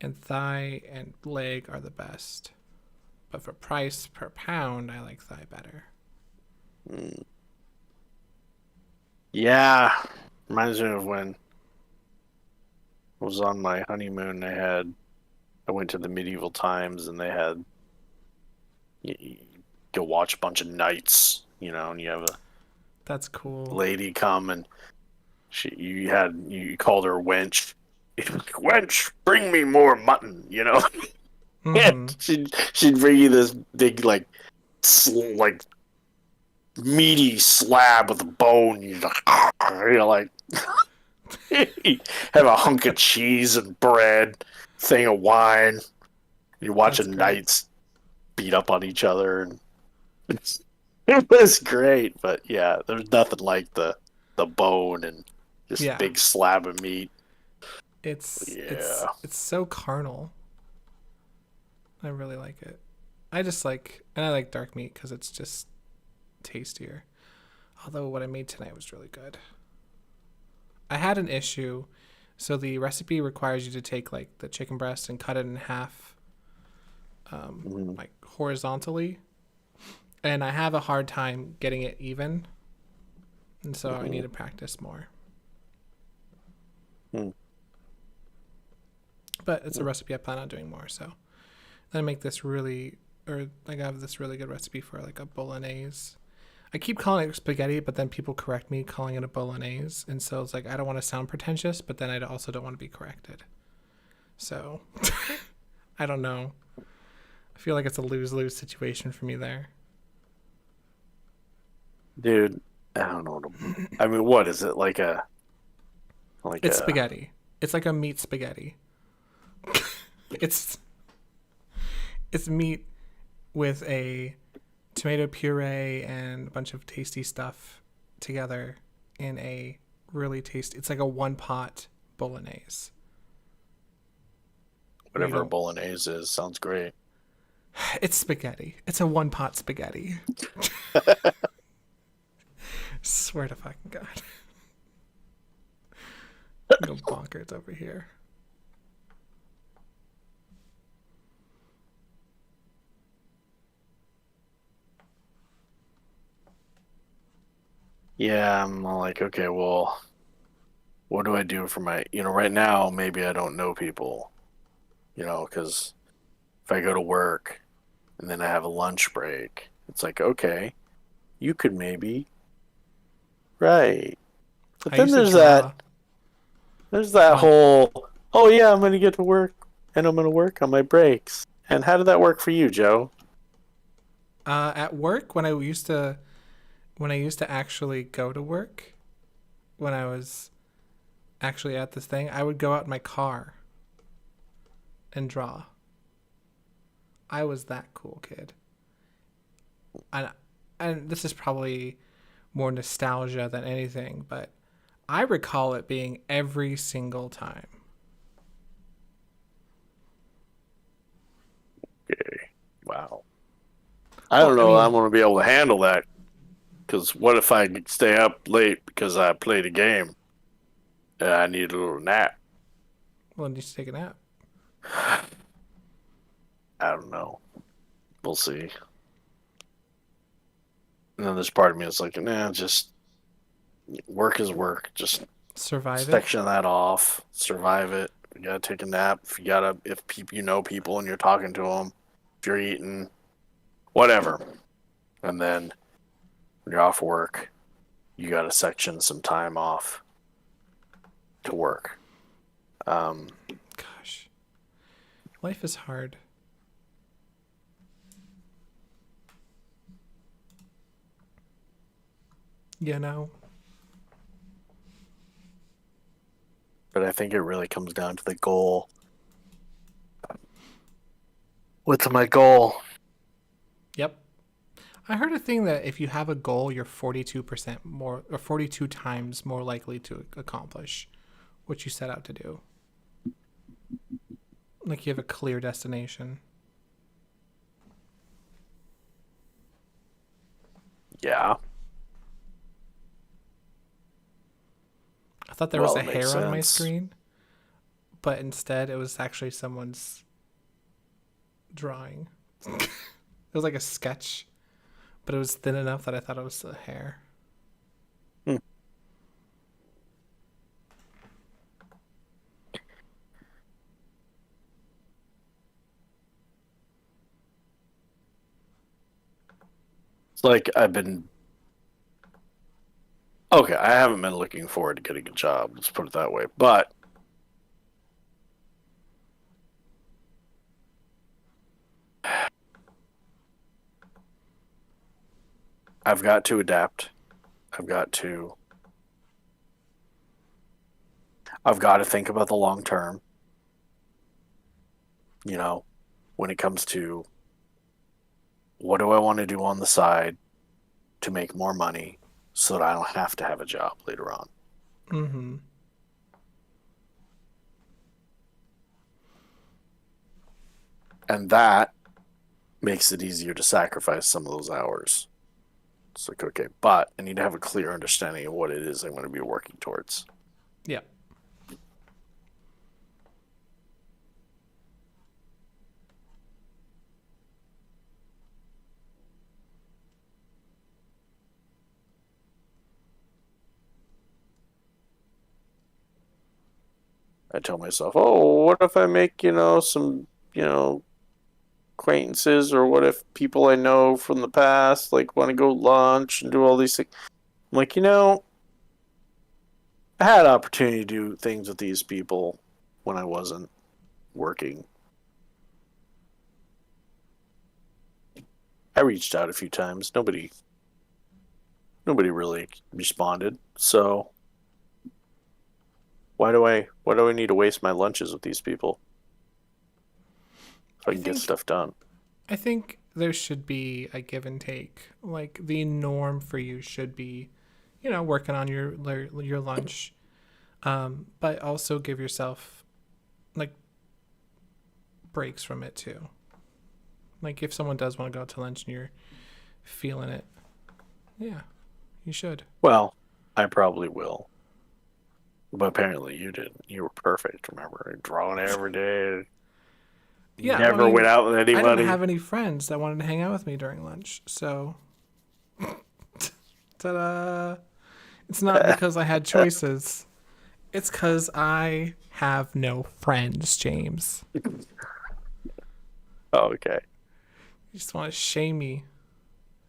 and thigh and leg are the best. But for price per pound, I like thigh better. Mm. Yeah, reminds me of when I was on my honeymoon. I went to the medieval times, and they had you go watch a bunch of knights, and you have a That's cool. lady come, and you called her wench. Like, wench, bring me more mutton. And Mm-hmm. she'd bring you this big like meaty slab with a bone. Like you have a hunk of cheese and bread, thing of wine. You're That's watching great. knights beat up on each other, and it was great. But yeah, there's nothing like the bone and just Yeah. big slab of meat. It's it's Yeah. it's so carnal. I really like it. I like dark meat because it's just tastier. Although what I made tonight was really good. I had an issue. So the recipe requires you to take like the chicken breast and cut it in half, Mhm. like horizontally, and I have a hard time getting it even, and so I need Mhm. to practice more. Mhm. But it's a recipe I plan on doing more. So then I make this really, or like I have this really good recipe for like a bolognese. I keep calling it spaghetti, but then people correct me calling it a bolognese, and so it's like I don't want to sound pretentious, but then I also don't want to be corrected. So I don't know. I feel like it's a lose lose situation for me there. Dude, I don't know. I mean, what is it like It's a spaghetti. It's like a meat spaghetti. It's it's meat with a tomato puree and a bunch of tasty stuff together in a really tasty. It's like a one pot bolognese where you whatever a don't. bolognese is? Sounds great. It's spaghetti. It's a one pot spaghetti. Swear to fucking god, go bonkers over here. Yeah, I'm all like, okay, well, what do I do for my, right now, maybe I don't know people, because if I go to work and then I have a lunch break, it's like, okay, you could maybe, right. But I then used to there's that, draw. there's that When whole, oh yeah, I'm going to get to work and I'm going to work on my breaks. And how did that work for you, Joe? at work, when I used to actually go to work, when I was actually at this thing, I would go out in my car and draw. I was that cool kid. And and this is probably more nostalgia than anything, but I recall it being every single time. Okay. Wow. I Well, don't I know. I'm mean, going to be able to handle that. Because what if I stay up late because I played a game and I need a little nap? well, you should take a nap. I don't know. We'll see. And then there's part of me that's like, nah, just work is work. Just Survive it. section that off, survive it. You gotta take a nap. If people, people and you're talking to them, if you're eating, whatever. And then when you're off work, you gotta section some time off to work. Um, Gosh, life is hard. You know? but I think it really comes down to the goal. What's my goal? Yep. I heard a thing that if you have a goal, you're 42% more, or 42 times more likely to accomplish what you set out to do. Like you have a clear destination. Yeah. I thought there was Well, a it makes hair on my sense. screen, but instead it was actually someone's drawing. It was like a sketch, but it was thin enough that I thought it was a hair. Hmm. It's like I've been okay. I haven't been looking forward to getting a job. Let's put it that way. But I've got to adapt. I've got to. I've got to think about the long term. You know, when it comes to what do I want to do on the side to make more money so that I don't have to have a job later on. Mm-hmm. And that makes it easier to sacrifice some of those hours. It's like, okay, but I need to have a clear understanding of what it is I'm going to be working towards. Yeah. I tell myself, oh, what if I make, some, you know, acquaintances, or what if people I know from the past like want to go lunch and do all these things? I'm like, I had opportunity to do things with these people when I wasn't working. I reached out a few times. Nobody really responded. So why do I need to waste my lunches with these people so I I can get think stuff done? I think there should be a give and take. Like the norm for you should be, working on your lunch, but also give yourself like breaks from it too. Like if someone does want to go out to lunch and you're feeling it, yeah, you should. Well, I probably will. But apparently you didn't. You were perfect, remember? Drawing every day. Yeah, well, I Never went mean, out with I didn't anybody. have any friends that wanted to hang out with me during lunch, so ta-da! It's not because I had choices. It's because I have no friends, James. Oh, okay. You just want to shame me.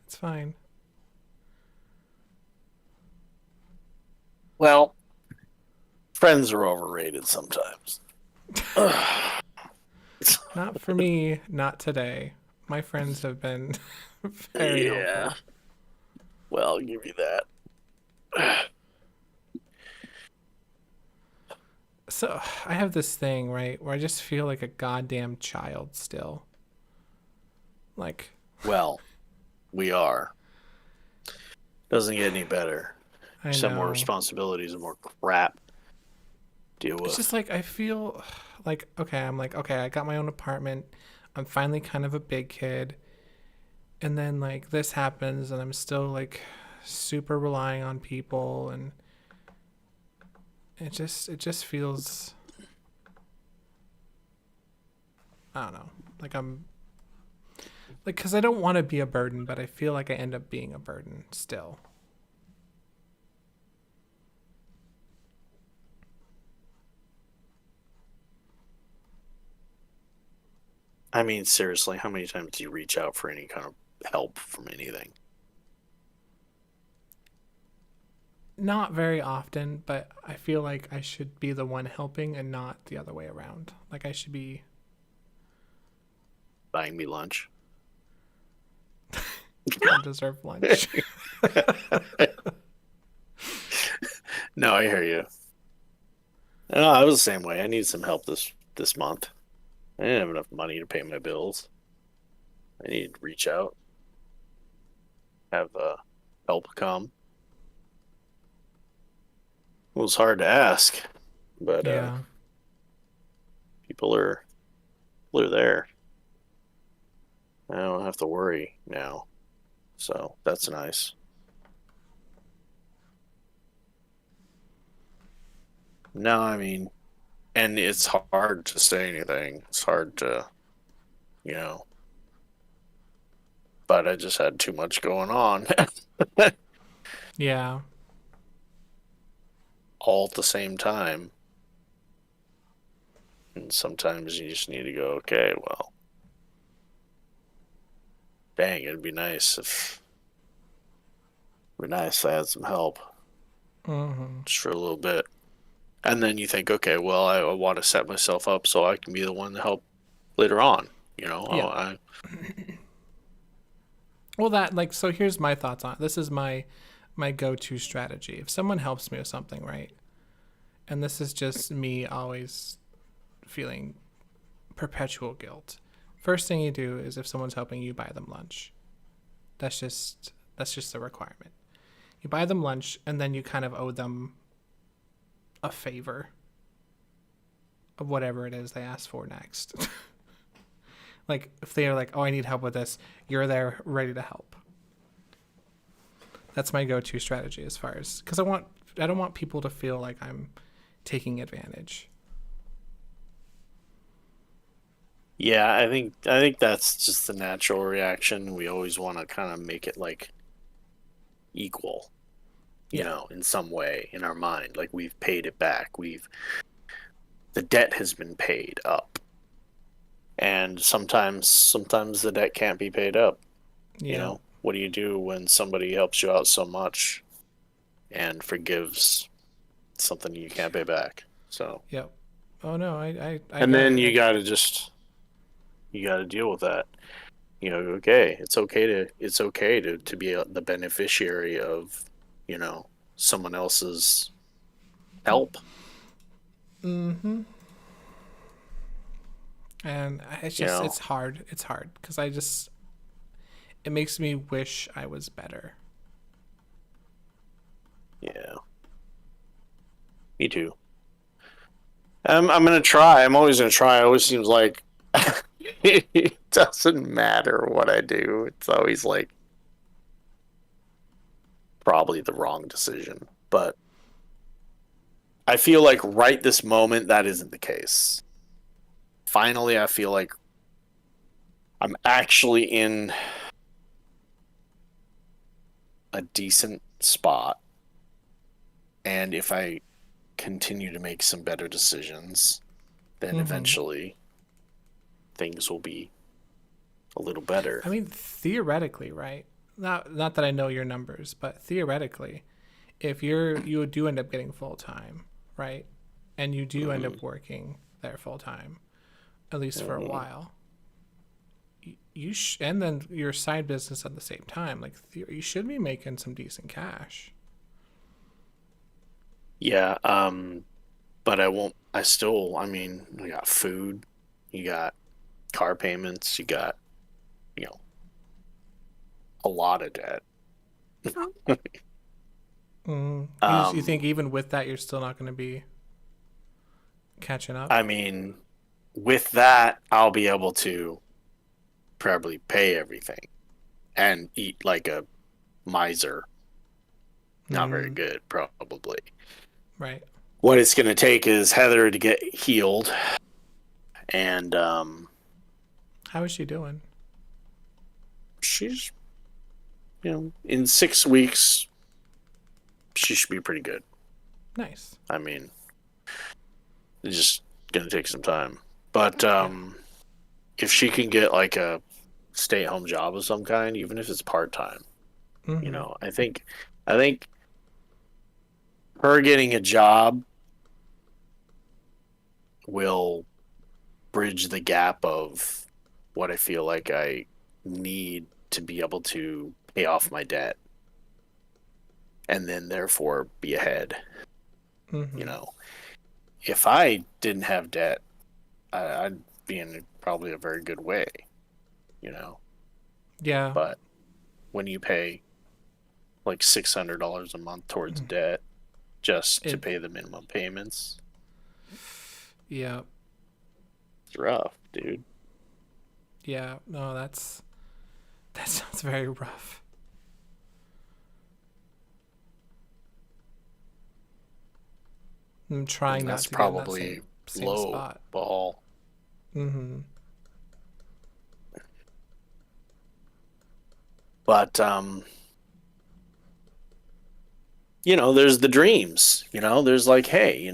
It's fine. Well, friends are overrated sometimes. Not for me, not today. My friends have been very Yeah. helpful. Well, I'll give you that. So I have this thing, right, where I just feel like a goddamn child still. Like, Well, we are. Doesn't get any better. I Just have more know. responsibilities and more crap to deal It's just with. like I feel like, okay, I'm like, okay, I got my own apartment. I'm finally kind of a big kid. And then like this happens and I'm still like super relying on people and it just feels, I don't know. Like I'm like cuz I don't want to be a burden, but I feel like I end up being a burden still. I mean, seriously, how many times do you reach out for any kind of help from anything? Not very often, but I feel like I should be the one helping and not the other way around. Like I should be Buying me lunch? you don't deserve lunch. No, I hear you. No, I was the same way. I need some help this month. I didn't have enough money to pay my bills. I needed to reach out, have help come. It was hard to ask, but Yeah. people are there. I don't have to worry now, so that's nice. No, I mean, and it's hard to say anything. It's hard to, you know, but I just had too much going on Yeah. all at the same time. And sometimes you just need to go, okay, well, dang, it'd be nice if I had some help Mhm. just for a little bit. And then you think, okay, well, I want to set myself up so I can be the one to help later on. You know, Yeah. I Well, that like so. Here's my thoughts on it. This is my go-to strategy. If someone helps me with something, right, and this is just me always feeling perpetual guilt. First thing you do is if someone's helping you, buy them lunch. That's just a requirement. You buy them lunch, and then you kind of owe them a favor of whatever it is they ask for next. Like if they are like, "Oh, I need help with this," you're there ready to help. That's my go-to strategy as far as because I don't want people to feel like I'm taking advantage. yeah, I think that's just the natural reaction. We always want to kind of make it like equal, Yeah. in some way in our mind. Like we've paid it back. The debt has been paid up. And sometimes the debt can't be paid up, Yeah. What do you do when somebody helps you out so much and forgives something you can't pay back? So, Yep. Oh no, I and get then it. you got to deal with that. Okay, it's okay to be the beneficiary of, you know, someone else's help. Mm-hmm. And it's You just know, it's hard. It's hard because it makes me wish I was better. yeah, me too. I'm gonna try. I'm always gonna try. It always seems like it doesn't matter what I do. It's always like probably the wrong decision. But I feel like right this moment that isn't the case. Finally, I feel like I'm actually in a decent spot And if I continue to make some better decisions, then eventually things will be a little better. I mean, theoretically, right? Not that I know your numbers, but theoretically, if you do end up getting full time, right? And you do end up working there full time, at least for a while. And then your side business at the same time, like you should be making some decent cash. Yeah, but I won't. I still. I mean, you got food, you got car payments, you got you know a lot of debt. You think even with that, you're still not going to be catching up? I mean, with that, I'll be able to probably pay everything and eat like a miser. Not very good, probably. Right. What it's going to take is Heather to get healed, and How is she doing? she's, in 6 weeks, she should be pretty good. Nice. I mean, it's just going to take some time. But if she can get like a stay-at-home job of some kind, even if it's part-time, I think her getting a job will bridge the gap of what I feel like I need to be able to pay off my debt and then therefore be ahead. If I didn't have debt, I'd be in probably a very good way, Yeah. but when you pay like $600 a month towards debt just to pay the minimum payments, Yeah. it's rough, dude. Yeah. No, that sounds very rough. I'm trying And not that's to get in that probably same low spot. ball. But there's the dreams. There's like, hey,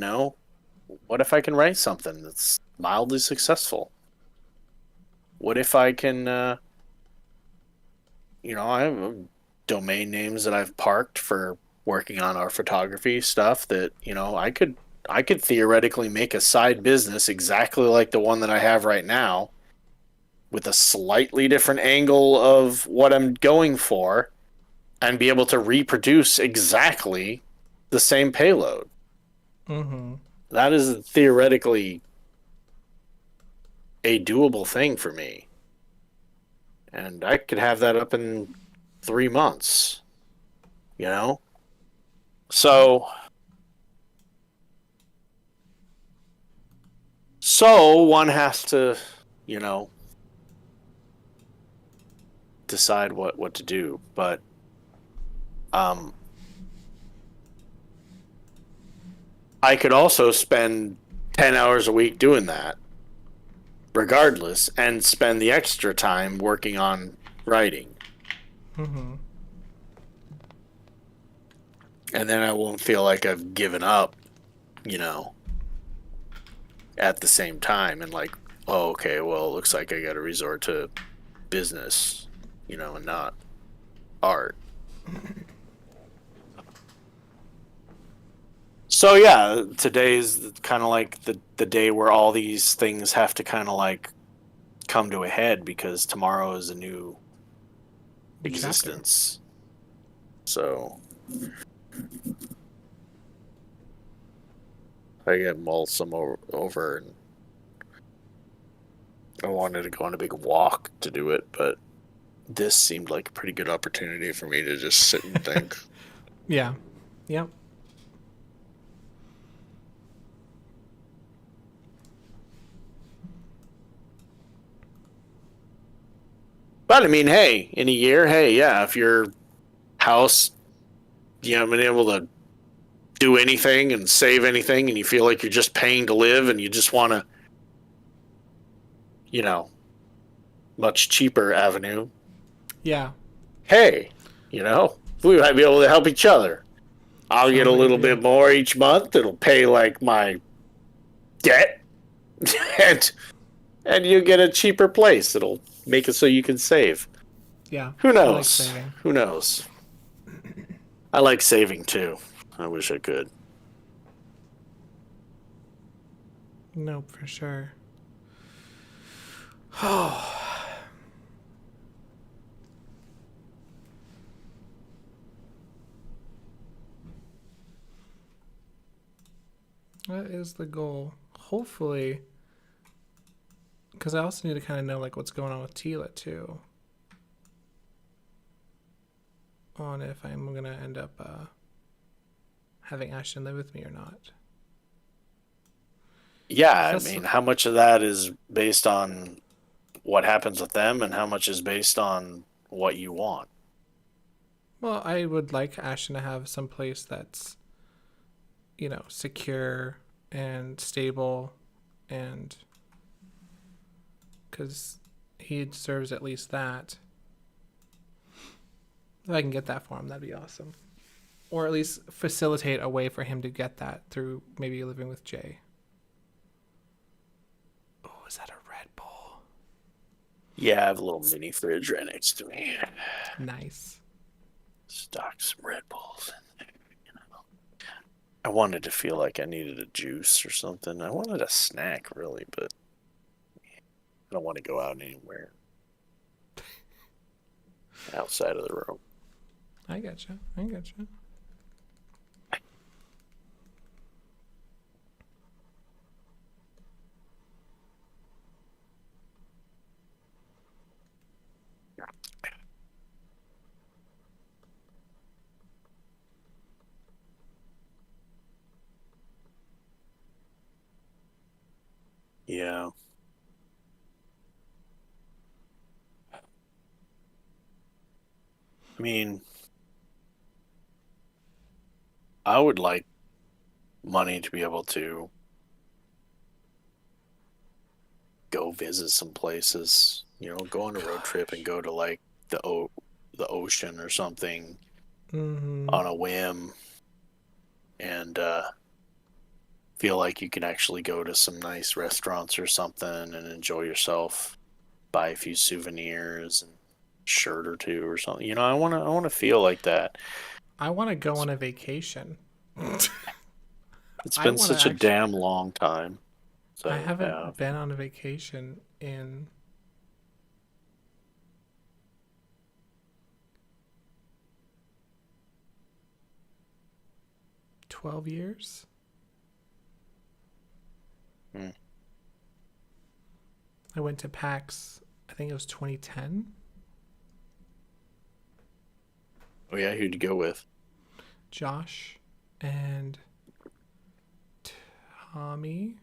what if I can write something that's mildly successful? What if I can I have domain names that I've parked for working on our photography stuff that, I could theoretically make a side business exactly like the one that I have right now with a slightly different angle of what I'm going for and be able to reproduce exactly the same payload. That is theoretically a doable thing for me. And I could have that up in 3 months, So one has to, decide what to do. But I could also spend 10 hours a week doing that regardless and spend the extra time working on writing. And then I won't feel like I've given up, at the same time and like, oh, okay, well, it looks like I got to resort to business, and not art. So yeah, today's kind of like the day where all these things have to kind of like come to a head because tomorrow is a new existence. So I get mulled some over and I wanted to go on a big walk to do it, but this seemed like a pretty good opportunity for me to just sit and think. Yeah. Yep. But I mean, hey, in a year, hey, yeah, if your house, you haven't been able to do anything and save anything and you feel like you're just paying to live and you just want to, much cheaper avenue. Yeah. Hey, we might be able to help each other. I'll get a Sounds like a little deal. bit more each month. It'll pay like my debt, and you get a cheaper place. It'll make it so you can save. Yeah, Who I like knows? saving. Who knows? I like saving too. I wish I could. Nope, for sure. That is the goal. Hopefully, because I also need to kind of know like what's going on with Tila too. On if I'm gonna end up having Ashton live with me or not. Yeah, I That's mean, how much of that is based on what happens with them, and how much is based on what you want? well, I would like Ashton to have some place that's secure and stable, and because he deserves at least that. If I can get that for him, that'd be awesome. Or at least facilitate a way for him to get that through maybe living with Jay. Oh, is that a Red Bull? Yeah, I have a little mini fridge right next to me. Nice. Stock some Red Bulls in there. I wanted to feel like I needed a juice or something. I wanted a snack, really, but I don't want to go out anywhere outside of the room. I gotcha. I gotcha. Yeah. I mean, I would like money to be able to go visit some places, go on a road trip and go to like the ocean or something Mm-hmm. on a whim, and feel like you can actually go to some nice restaurants or something and enjoy yourself, buy a few souvenirs and shirt or two or something. I want to feel like that. I want to go on a vacation. It's I been want to such a actually. damn long time. I So, yeah. haven't been on a vacation in 12 years. Hmm. I went to PAX, I think it was 2010. Oh yeah, who'd you go with? Josh and Tommy.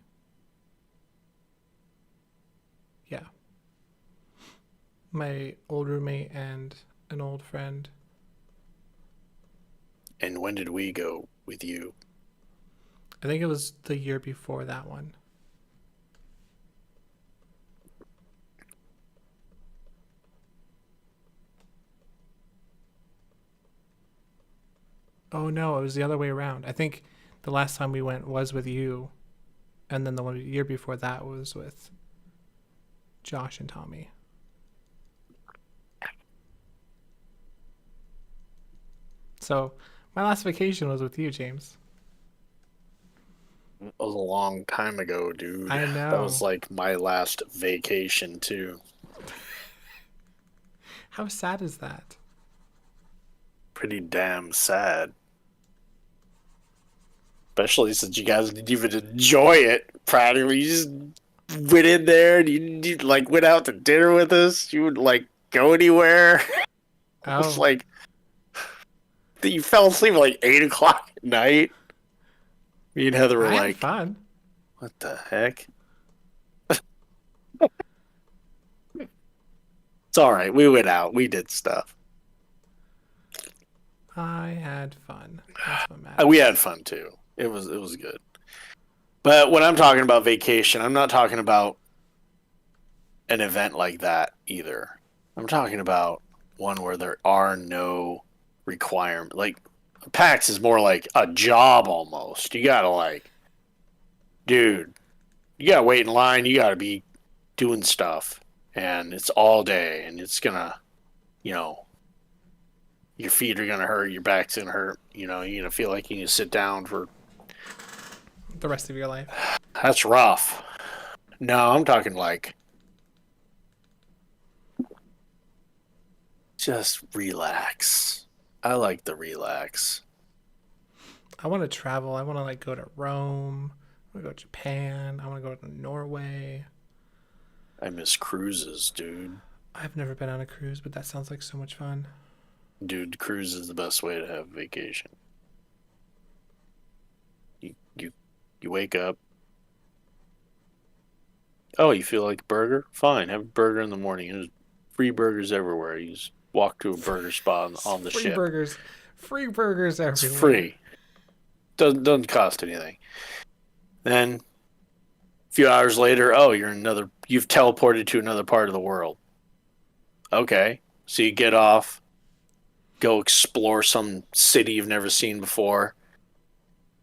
Yeah. My old roommate and an old friend. And when did we go with you? I think it was the year before that one. Oh no, it was the other way around. I think the last time we went was with you, and then the one year before that was with Josh and Tommy. So my last vacation was with you, James. That was a long time ago, dude. I That was know. like my last vacation too. How sad is that? Pretty damn sad. Especially since you guys didn't even enjoy it practically. You just went in there and you like went out to dinner with us. You would like go anywhere. It was Oh, like you fell asleep at like 8 o'clock at night. Me and Heather were I had like, fun. what the heck? It's all right. We went out. We did stuff. I had fun. That's what We had matters. fun too. It was good. But when I'm talking about vacation, I'm not talking about an event like that either. I'm talking about one where there are no requirement. Like PAX is more like a job almost. You gotta like, dude, you gotta wait in line. You gotta be doing stuff, and it's all day, and it's gonna, you know, your feet are gonna hurt, your back's gonna hurt. You know, you're gonna feel like you need to sit down for. The rest of your life. That's rough. No, I'm talking like just relax. I like the relax. I want to travel. I want to like go to Rome. I want to go to Japan. I want to go to Norway. I miss cruises, dude. I've never been on a cruise, but that sounds like so much fun. Dude, cruise is the best way to have a vacation. You you wake up. Oh, you feel like a burger? Fine, have a burger in the morning. There's free burgers everywhere. You just walk to a burger spot on the Free ship. burgers. Free burgers It's everywhere. free. Doesn't cost anything. Then a few hours later, oh, you've teleported to another part of the world. Okay. So you get off, go explore some city you've never seen before,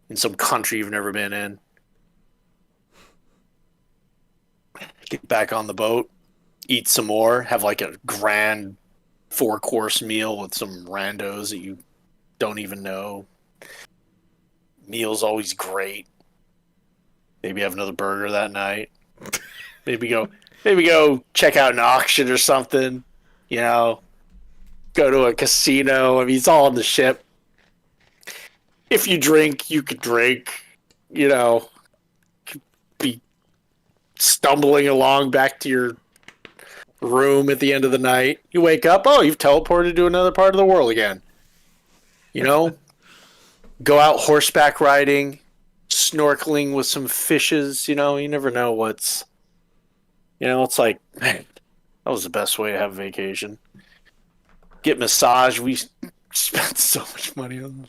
in some country you've never been in. Get back on the boat, eat some more, have like a grand 4-course meal with some randos that you don't even know. Meal's always great. Maybe have another burger that night. Maybe go check out an auction or something. You know, go to a casino. I mean, it's all on the ship. If you drink, you could drink. You know, be stumbling along back to your room at the end of the night. You wake up, oh, you've teleported to another part of the world again. You know, go out horseback riding, snorkeling with some fishes. You know, you never know what's. You know, it's like, man, that was the best way to have a vacation. Get massage. We spent so much money on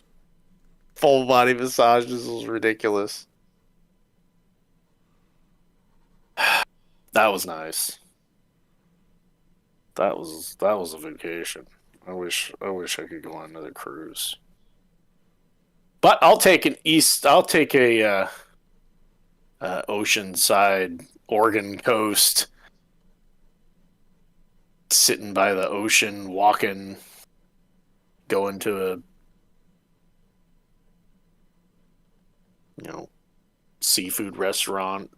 full body massages. It was ridiculous. That was nice. That was a vacation. I wish I could go on another cruise. But I'll take an east. I'll take a oceanside Oregon coast, sitting by the ocean, walking, going to a seafood restaurant,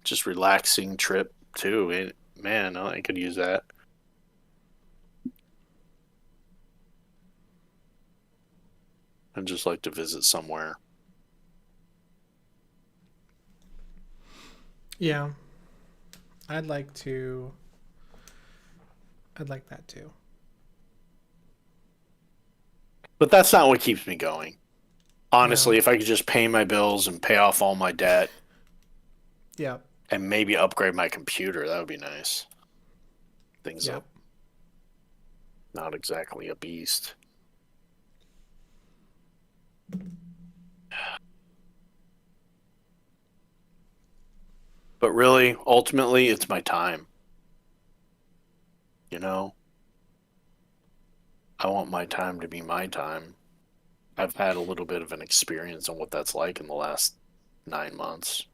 just relaxing trip too. Man, I could use that. I'd just like to visit somewhere. Yeah. I'd like to. I'd like that too. But that's not what keeps me going. Honestly, No. if I could just pay my bills and pay off all my debt Yeah. and maybe upgrade my computer, that would be nice. Things Yeah. up. Not exactly a beast. But really, ultimately, it's my time. You know? I want my time to be my time. I've had a little bit of an experience on what that's like in the last 9 months.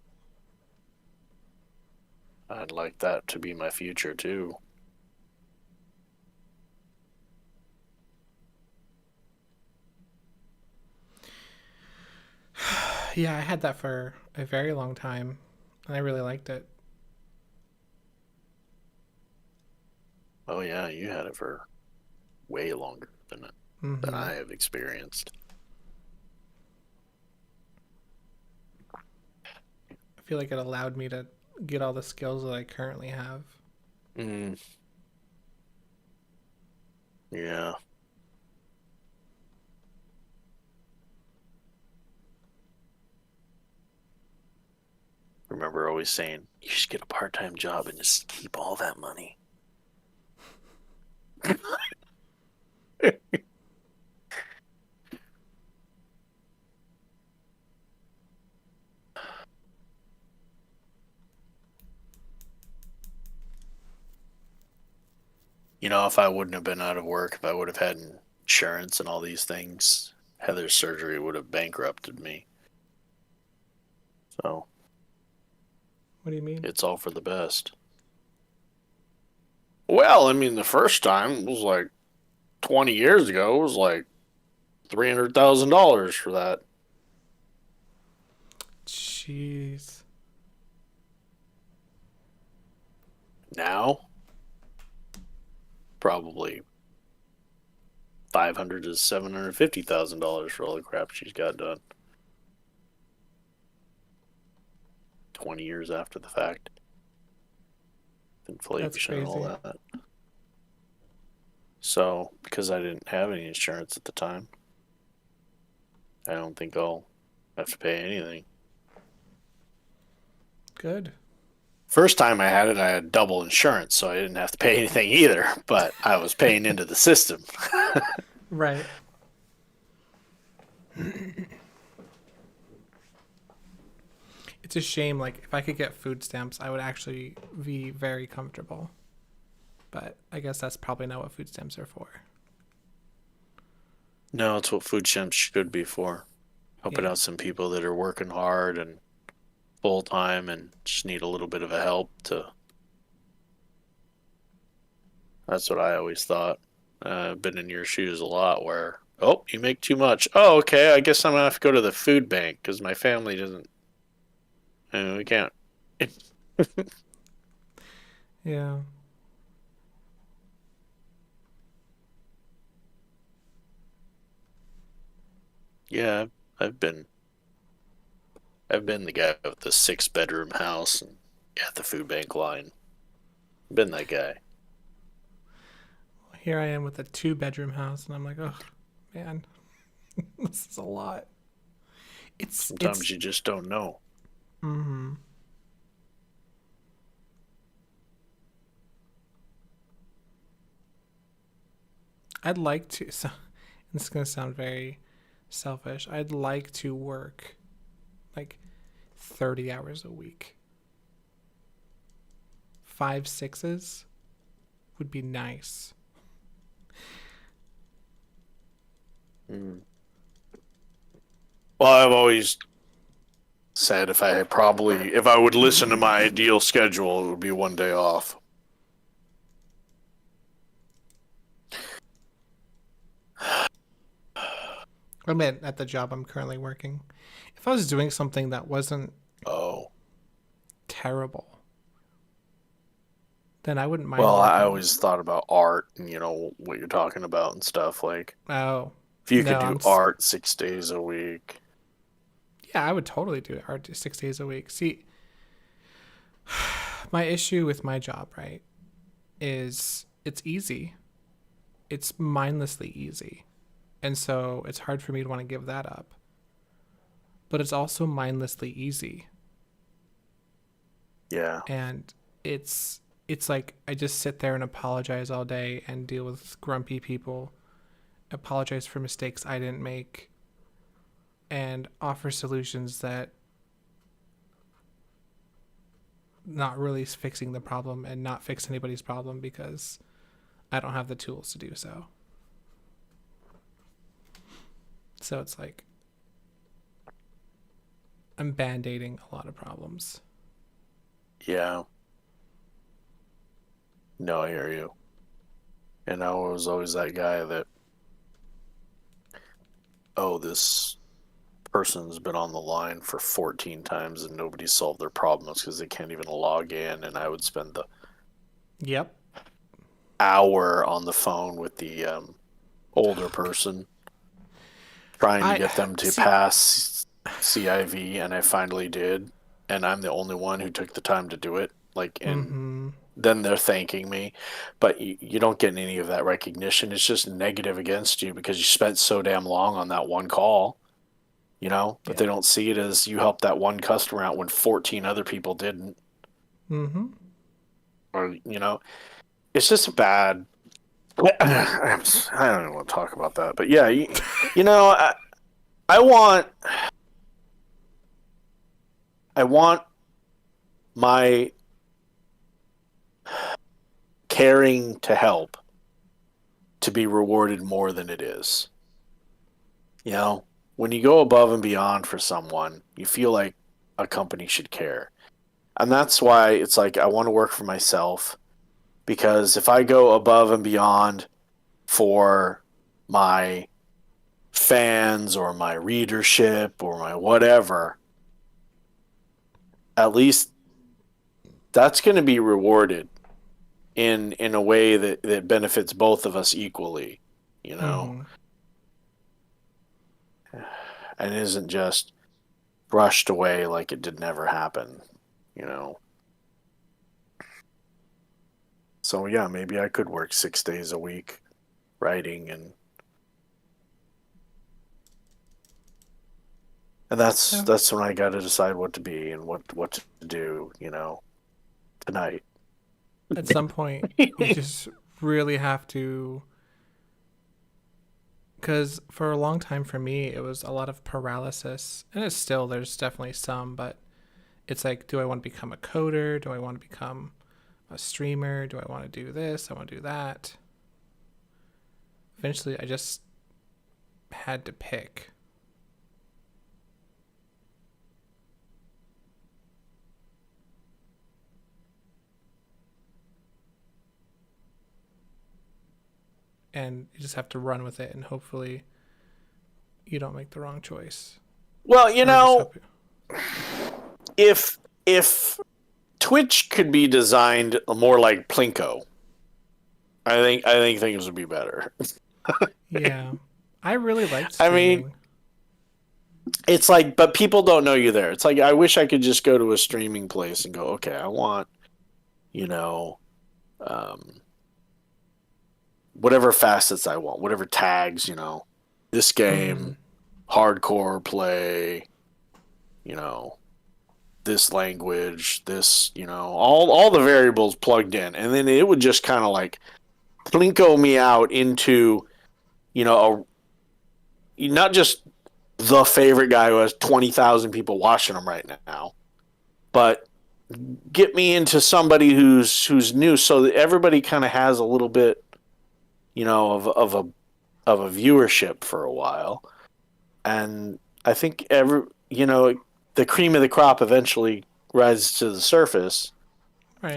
I'd like that to be my future too. Yeah, I had that for a very long time, and I really liked it. Oh yeah, you had it for way longer than Hmm. I have experienced. I feel like it allowed me to get all the skills that I currently have. Mm, yeah. Remember always saying, you should get a part-time job and just keep all that money. If I wouldn't have been out of work, if I would have had insurance and all these things, Heather's surgery would have bankrupted me. So What do you mean? it's all for the best. Well, I mean, the first time was like 20 years ago. It was like $300,000 for that. Jeez. Now, probably 500 to $750,000 for all the crap she's got done. 20 years after the fact. That's Inflation and all crazy. that. So, because I didn't have any insurance at the time, I don't think I'll have to pay anything. Good. First time I had double insurance, so I didn't have to pay anything either, but I was paying into the system. Right. It's a shame. Like, if I could get food stamps, I would actually be very comfortable. But I guess that's probably not what food stamps are for. No, it's what food stamps should be for. Helping Yeah. out some people that are working hard and full time and just need a little bit of a help to. That's what I always thought. I've been in your shoes a lot where, oh, you make too much. Oh, okay, I guess I'm going to have to go to the food bank because my family doesn't. We can't. Yeah. Yeah, I've been. I've been the guy with the 6 bedroom house and at the food bank line. Been that guy. Here I am with a 2 bedroom house, and I'm like, oh, man, this is a lot. It's. Sometimes you just don't know. Mm-hmm. I'd like to. So, this is gonna sound very selfish. I'd like to work like 30 hours a week. 5 6s would be nice. Mm. Well, I've always said if I would listen to my ideal schedule, it would be one day off. I mean, at the job I'm currently working, if I was doing something that wasn't Oh. terrible, then I wouldn't mind Well, I working. always thought about art and what you're talking about and stuff. Like Oh, if you no, could do art 6 days a week. yeah, I would totally do art 6 days a week. See, my issue with my job, right, is it's easy. It's mindlessly easy. And so it's hard for me to want to give that up. But it's also mindlessly easy. Yeah. And it's like I just sit there and apologize all day and deal with grumpy people, apologize for mistakes I didn't make, and offer solutions that not really fixing the problem and not fix anybody's problem because I don't have the tools to do so. So it's like I'm band-aiding a lot of problems. Yeah. No, I hear you. And I was always that guy that, oh, this person's been on the line for 14 times and nobody solved their problems because they can't even log in. And I would spend the Yep. hour on the phone with the older person trying to I get them to see. pass CIV, and I finally did. And I'm the only one who took the time to do it. And Mm-hmm. then they're thanking me, but you don't get any of that recognition. It's just negative against you because you spent so damn long on that one call, but Yeah. they don't see it as you helped that one customer out when 14 other people didn't. Mm-hmm. Or, it's just a bad. I don't even want to talk about that, but yeah, you know, I, I want, I want my caring to help to be rewarded more than it is. You know, when you go above and beyond for someone, you feel like a company should care. And that's why it's like I want to work for myself, because if I go above and beyond for my fans or my readership or my whatever, at least that's going to be rewarded in a way that benefits both of us equally, you know, Mm-hmm. and isn't just brushed away like it did never happen, you know. So yeah, maybe I could work 6 days a week writing, and Yeah. that's when I got to decide what to be and what to do, you know, tonight. At some point, you just really have to, because for a long time for me, it was a lot of paralysis, and it's still there's definitely some, but it's like, do I want to become a coder? Do I want to become a streamer? Do I want to do this? I want to do that. Eventually, I just had to pick. And you just have to run with it, and hopefully you don't make the wrong choice. Well, you Or just know, hope you... if Twitch could be designed more like Plinko, I think things would be better. Yeah. I really liked I mean, streaming. it's like, but people don't know you there. It's like I wish I could just go to a streaming place and go, okay, I want, you know, um, whatever facets I want, whatever tags, you know, this Mm-hmm. game, hardcore play, you know, this language, this, you know, all the variables plugged in, and then it would just kind of like plinko me out into, you know, not just the favorite guy who has 20,000 people watching him right now, but get me into somebody who's new, so that everybody kind of has a little bit, you know, of a viewership for a while. And I think you know, the cream of the crop eventually rises to the surface.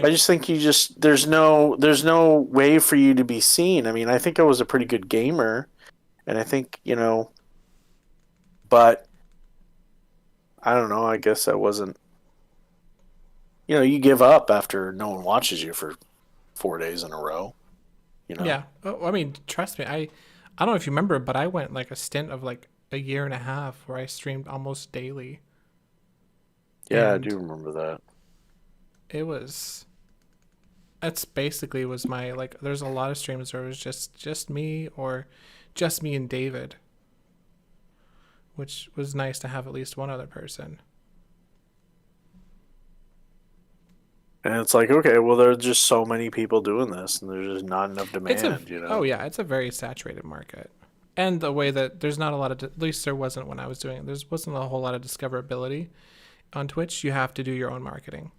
I Right. just think you just there's no way for you to be seen. I mean, I think I was a pretty good gamer, and I think, you know, but I don't know. I guess I wasn't. You know, you give up after no one watches you for 4 days in a row. You know. Yeah. Oh, I mean, trust me. I don't know if you remember, but I went like a stint of like a year and a half where I streamed almost daily, Yeah, I and do remember that. it was that's basically was my like. There's a lot of streams where it was just me or just me and David, which was nice to have at least one other person. And it's like, okay, well, there's just so many people doing this, and there's just not enough It's a demand. You oh know. yeah, it's a very saturated market. And the way that there's not a lot of at least there wasn't when I was doing it. There wasn't a whole lot of discoverability on Twitch. You have to do your own marketing,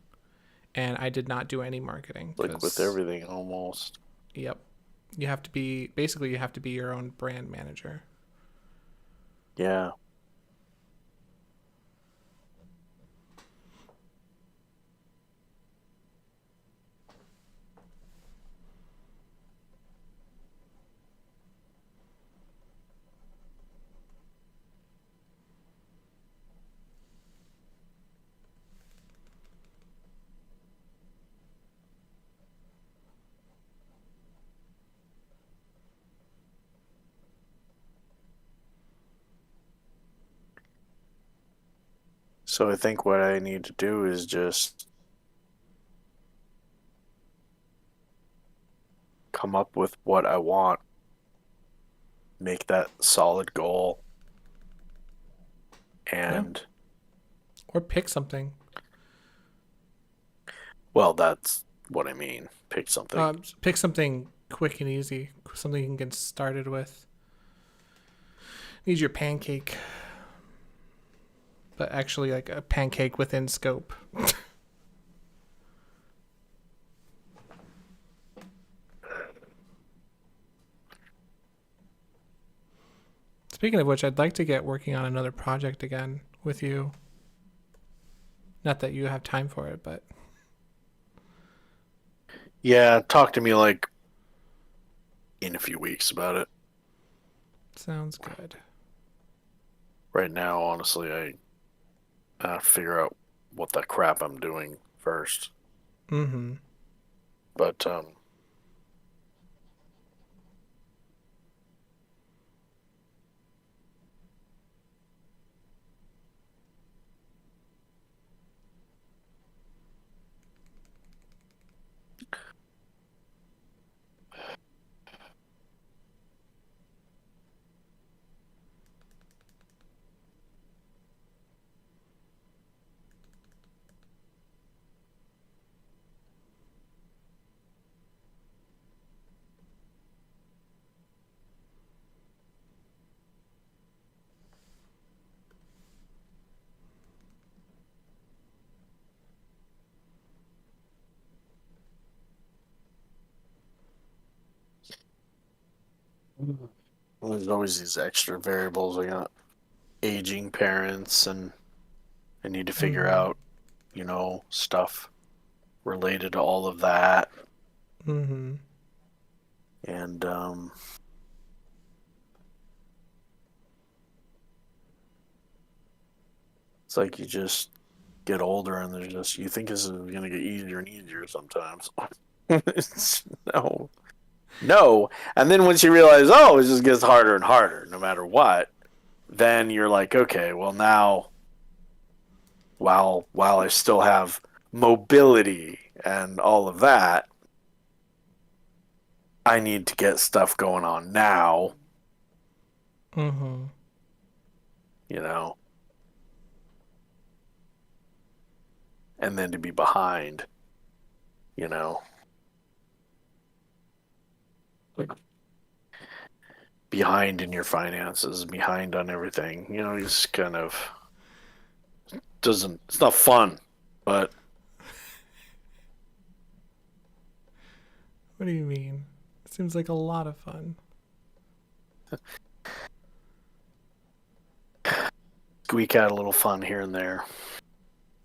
and I did not do any marketing Like with because everything almost. yep, you have to be basically you have to be your own brand manager. Yeah. So I think what I need to do is just come up with what I want, make that solid goal, Yeah, and or pick something. well, that's what I mean. Pick something. Pick something quick and easy, something you can get started with. Need your pancake, but actually like a pancake within scope. Speaking of which, I'd like to get working on another project again with you. Not that you have time for it, but Yeah, talk to me like in a few weeks about it. sounds good. Right now, honestly, I have to figure out what the crap I'm doing first. Mm-hmm. But there's always these extra variables. I got aging parents, and I need to figure Mm-hmm. out, stuff related to all of that. Mm-hmm. And it's like you just get older, and there's just you think this is gonna get easier and easier sometimes. No, no. And then once you realize, oh, it just gets harder and harder, no matter what. Then you're like, okay, well now, while I still have mobility and all of that, I need to get stuff going on now, Mm-hmm. you know, and then to be behind, you know, like behind in your finances, behind on everything, just kind of doesn't, it's not fun, but What do you mean? Seems like a lot of fun. squeak out a little fun here and there.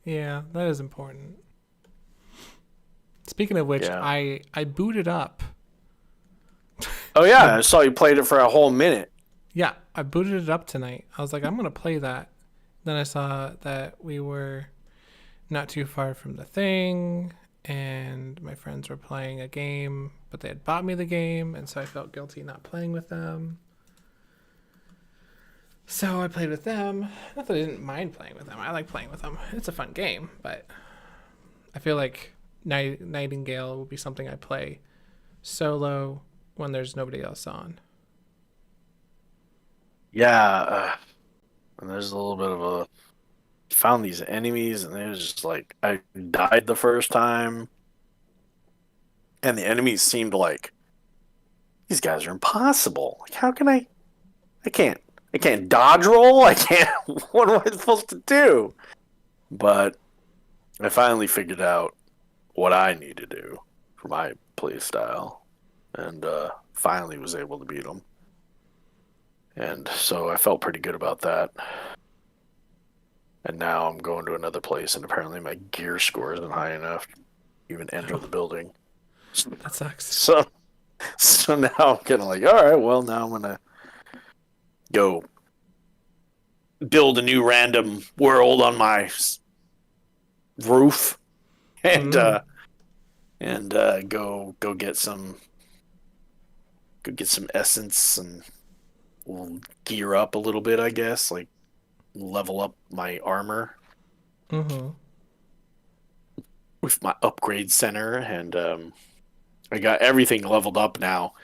Yeah, that is important. Speaking of which, Yeah. I booted up. Oh, I yeah, I saw you played it for a whole minute. Yeah, I booted it up tonight. I was like, I'm gonna play that. Then I saw that we were not too far from the thing, and my friends were playing a game, but they had bought me the game, and so I felt guilty not playing with them. So I played with them. Not that I didn't mind playing with them. I like playing with them. It's a fun game, but I feel like Nightingale will be something I play solo when there's nobody else on. Yeah, and there's a little bit of a found these enemies, and it was just like I died the first time, and the enemies seemed like these guys are impossible. Like, how can I? I can't. I can't dodge roll. I can't. What am I supposed to do? But I finally figured out what I need to do for my play style, and finally was able to beat them. And so I felt pretty good about that. And now I'm going to another place, and apparently my gear score isn't high enough to even enter the building. That sucks. So now I'm kind of like, all right, well, now I'm gonna go build a new random world on my roof, and Mm. go get some essence, and we'll gear up a little bit, I guess, like level up my armor Mm-hmm. with my upgrade center, and I got everything leveled up now.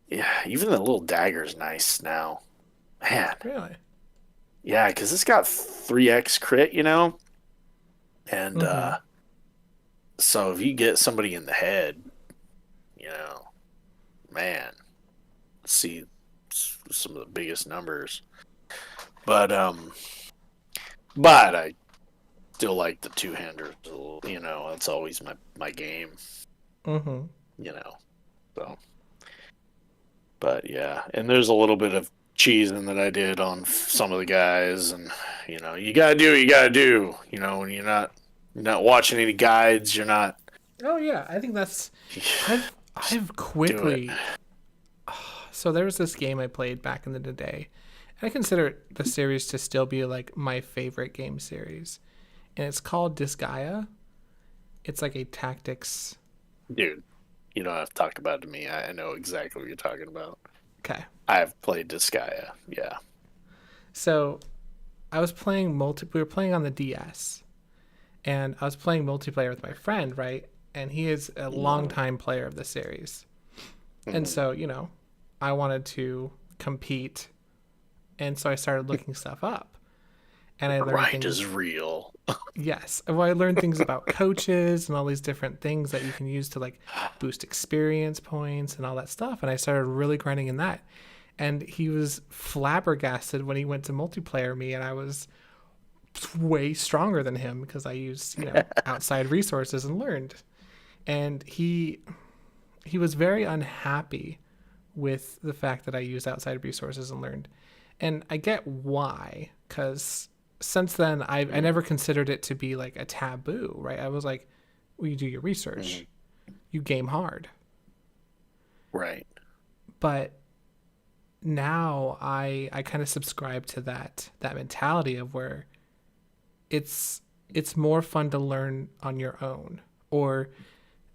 Yeah, even the little dagger's nice now. Man, Really? yeah, because it's got 3x crit, and Mm-hmm. so if you get somebody in the head, man, see some of the biggest numbers. But I still like the two-hander. That's always my game. Mm-hmm. You know, so. But yeah, and there's a little bit of cheesing that I did on some of the guys, and you gotta do what you gotta do. When you're not watching any guides, you're not Oh yeah, I think that's I've do it. quickly. So there was this game I played back in the day, and I consider the series to still be like my favorite game series, and it's called Disgaea. It's like a tactics. Dude, you don't have to talk about it to me. I know exactly what you're talking about. Okay, I've played Disgaea. Yeah. so I was playing multi. We were playing on the DS, and I was playing multiplayer with my friend, right? And he is a longtime player of the series, and Mhm. so I wanted to compete, and so I started looking stuff up, and I learned Grind is things. real. Yes, well, I learned things about coaches and all these different things that you can use to like boost experience points and all that stuff, and I started really grinding in that. And he was flabbergasted when he went to multiplayer me, and I was way stronger than him because I used outside resources and learned. And he was very unhappy with the fact that I used outside resources and learned. And I get why, because since then I Mhm. never considered it to be like a taboo, right? I was like, well, you do your research, Mhm. you game hard. Right. But now I kind of subscribe to that mentality of where it's more fun to learn on your own. Or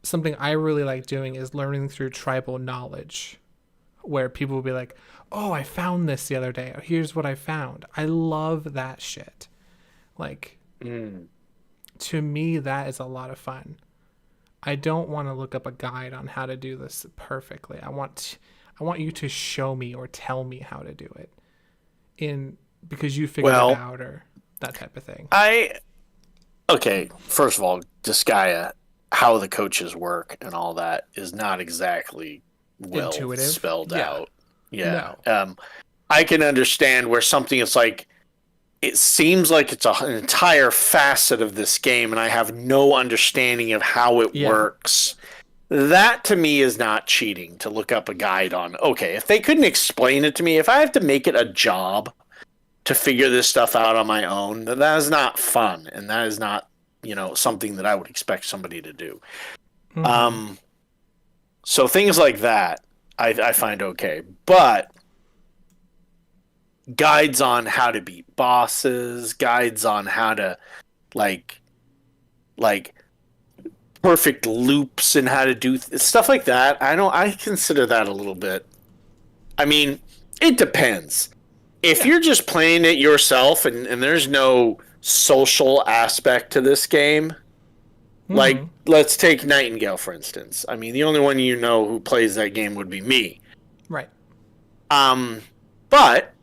something I really like doing is learning through tribal knowledge, where people will be like, "Oh, I found this the other day. Oh, here's what I found." I love that shit. Like, Mm. to me, that is a lot of fun. I don't want to look up a guide on how to do this perfectly. I want you to show me or tell me how to do it in because you figured it Well, out or that type of thing. I okay. First of all, Disgaea, how the coaches work and all that is not exactly well Intuitive? spelled Yeah. out. Yeah. No. I can understand where something is like it seems like it's an entire facet of this game, and I have no understanding of how it Yeah. works. That to me is not cheating to look up a guide on. Okay, if they couldn't explain it to me, if I have to make it a job to figure this stuff out on my own, then that is not fun, and that is not something that I would expect somebody to do. Mm-hmm. Um, so things like that I find okay, but guides on how to beat bosses, guides on how to like like perfect loops and how to do stuff like that. I consider that a little bit. I mean, it depends. If Yeah. you're just playing it yourself and there's no social aspect to this game, like Mm-hmm. let's take Nightingale for instance. I mean, the only one who plays that game would be me. Right. Um, but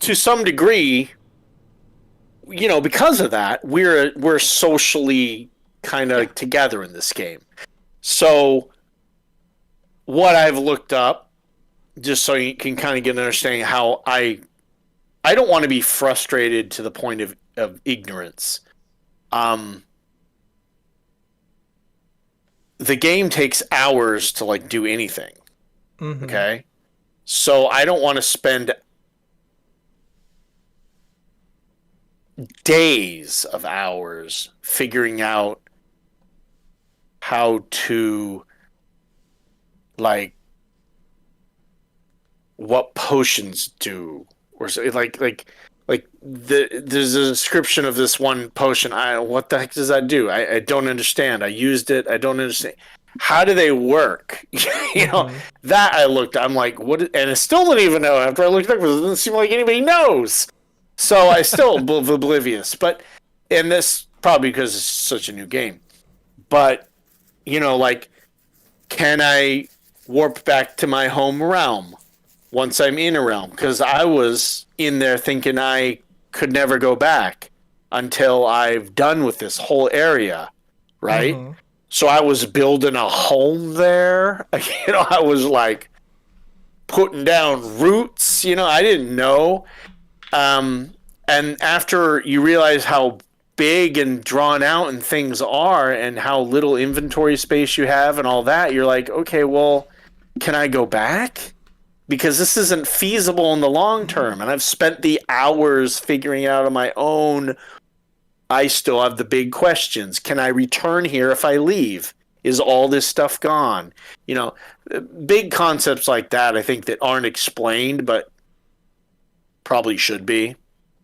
to some degree, because of that, we're socially kind Yeah. of together in this game. So what I've looked up, just so you can kind of get an understanding how I don't want to be frustrated to the point of ignorance. Um, the game takes hours to like do anything. Mm-hmm. Okay, so I don't want to spend days of hours figuring out how to like what potions do or so, there's a description of this one potion. What the heck does that do? I don't understand. I used it. I don't understand. How do they work? you know Mm-hmm. that I looked. I'm like, what? And I still don't even know. After I looked up, it doesn't seem like anybody knows. So I still oblivious. But and this probably because it's such a new game. But like, can I warp back to my home realm once I'm in a realm? Because I was in there thinking I could never go back until I've done with this whole area, right? Mm-hmm. So I was building a home there. I was like putting down roots. I didn't know. Um, and after you realize how big and drawn out and things are and how little inventory space you have and all that, you're like, okay, well, can I go back? because this isn't feasible in the long term. And I've spent the hours figuring out on my own. I still have the big questions. Can I return here if I leave? Is all this stuff gone? You know, big concepts like that, I think, that aren't explained, but probably should be.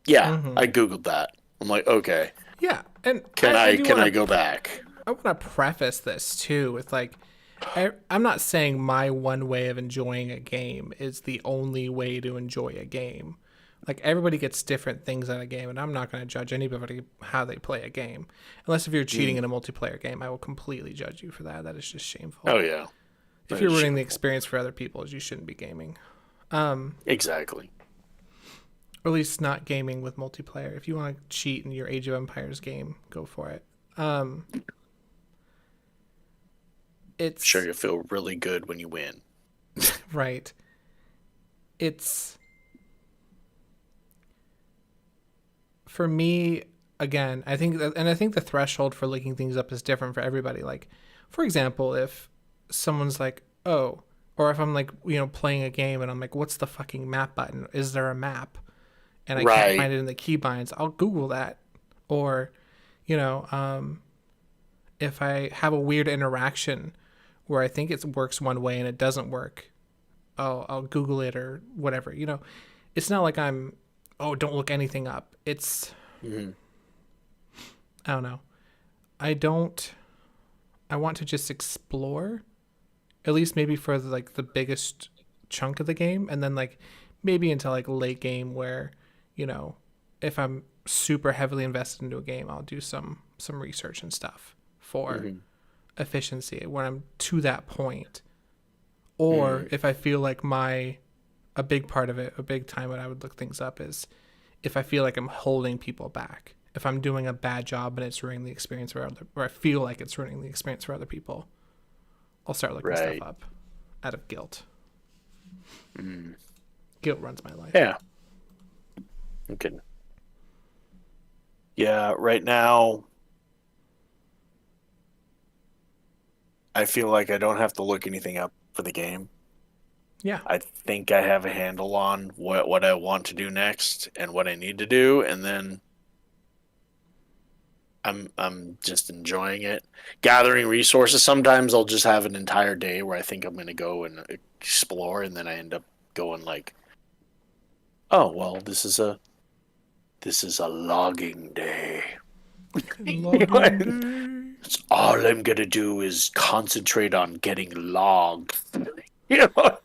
Yeah, I Googled that. I'm like, okay, Yeah, and can I I do can wanna, I go back? I want to preface this too with like, I'm not saying my one way of enjoying a game is the only way to enjoy a game. Like everybody gets different things in a game, and I'm not going to judge anybody how they play a game, unless if you're cheating in a multiplayer game. I will completely judge you for that. That is just shameful. Oh yeah, If that you're is ruining the shameful. experience for other people, you shouldn't be gaming. Exactly. Or at least not gaming with multiplayer. If you want to cheat in your Age of Empires game, go for it. It's Sure, you feel really good when you win. right. It's for me again. I think that, and I think the threshold for looking things up is different for everybody. Like, for example, if someone's like, "Oh," or if I'm like, playing a game and I'm like, "What's the fucking map button? Is there a map?" And I can't Right. find it in the keybinds, I'll Google that. Or, you know, if I have a weird interaction where I think it works one way and it doesn't work, I'll Google it or whatever. It's not like I'm, oh, don't look anything up. It's, Mhm. I don't know. I don't. I want to just explore, at least maybe for like the biggest chunk of the game, and then like maybe into like late game where, you know, if I'm super heavily invested into a game, I'll do some research and stuff for Mhm. efficiency when I'm to that point. Or if I feel like a big part of it, a big time when I would look things up is if I feel like I'm holding people back. If I'm doing a bad job and it's ruining the experience for other, or I feel like it's ruining the experience for other people, I'll start looking stuff Right. up out of guilt. Guilt runs my life. Yeah. Okay. Yeah. Right now, I feel like I don't have to look anything up for the game. Yeah. I think I have a handle on what I want to do next and what I need to do, and then I'm just enjoying it. Gathering resources. Sometimes I'll just have an entire day where I think I'm gonna go and explore, and then I end up going like, oh well, this is a logging day. Logging day. All I'm gonna do is concentrate on getting logged. You know,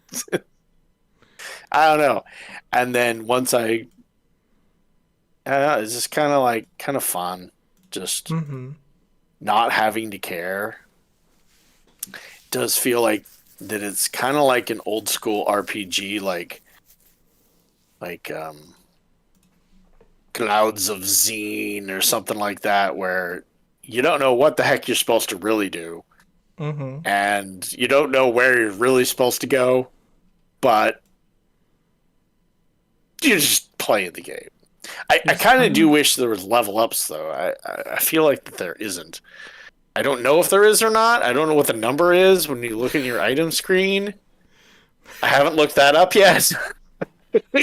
I don't know. And then once it's just kind of fun, just Mm-hmm. not having to care. Does feel like that it's kind of like an old school RPG, like Clouds of Zine or something like that, where you don't know what the heck you're supposed to really do, Mm-hmm. and you don't know where you're really supposed to go, but you're just playing the game. I It's kind of do fun. wish there was level ups though. I feel like that there isn't. I don't know if there is or not. I don't know what the number is when you look in your item screen. I haven't looked that up yet. But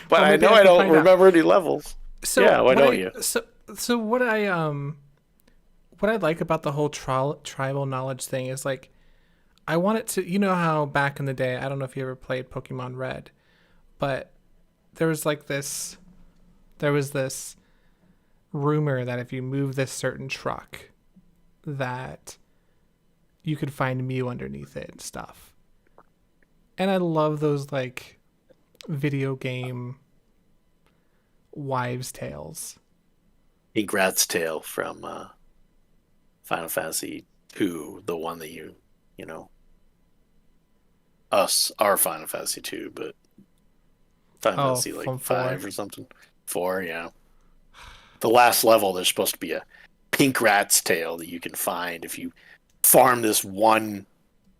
Well, I maybe know I I can don't find out. remember any levels. So Yeah, why what don't I you? so so what I like about the whole tribal knowledge thing is like I want it to, how back in the day, I don't know if you ever played Pokemon Red, but there was like this rumor that if you move this certain truck that you could find Mew underneath it and stuff. And I love those like video game wives tales. Pink Rat's Tail from Final Fantasy 2, the one that you know, our Final Fantasy 2, but Final Oh, Fantasy like from 4. 5 or something. 4, yeah. The last level, there's supposed to be a pink rat's tail that you can find if you farm this one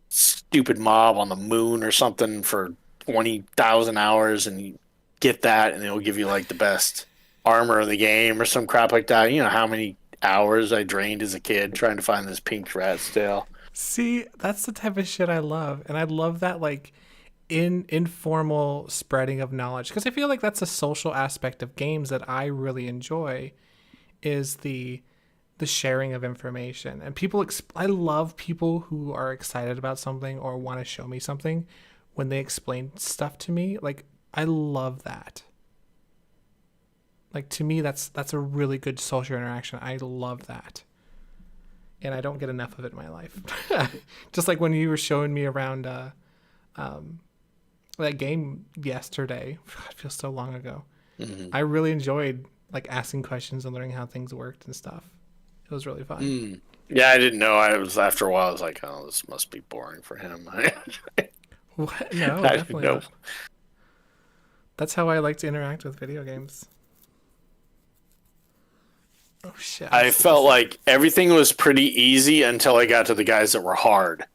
stupid mob on the moon or something for 20,000 hours, and you get that, and it'll give you like the best armor in the game or some crap like that. You know how many hours I drained as a kid trying to find this pink rat's tail. See, that's the type of shit I love. And I love that like in informal spreading of knowledge, because I feel like that's a social aspect of games that I really enjoy, is the sharing of information. And I love people who are excited about something or want to show me something when they explain stuff to me. Like, I love that. Like, to me, that's a really good social interaction. I love that, and I don't get enough of it in my life. Just like when you were showing me around that game yesterday. It feels so long ago. I really enjoyed like asking questions and learning how things worked and stuff. It was really fun. Yeah, I didn't know. I was after a while. I was like, "Oh, this must be boring for him." What? No, I didn't definitely know. not. That's how I like to interact with video games. Oh shit! I felt like everything was pretty easy until I got to the guys that were hard,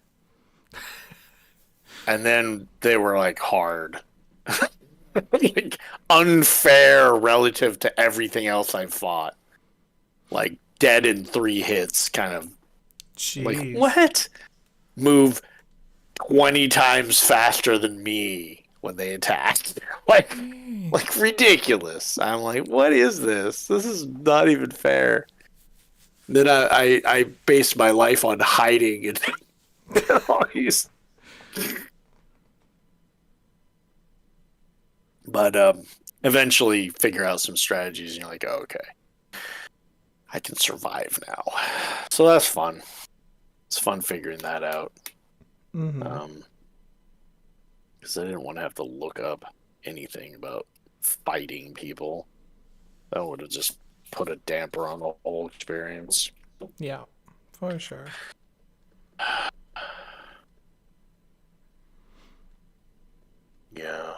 and then they were like hard, like unfair relative to everything else I fought. Like dead in 3 hits, kind of like Jeez. what? Move 20 times faster than me when they attacked. Like ridiculous. I'm like, what is this? This is not even fair. Then I based my life on hiding and all these. But eventually figure out some strategies and you're like, oh, okay, I can survive now. So that's fun. It's fun figuring that out. Mm-hmm. Because I didn't want to have to look up anything about fighting people. That would have just put a damper on the whole experience. Yeah, for sure. Yeah.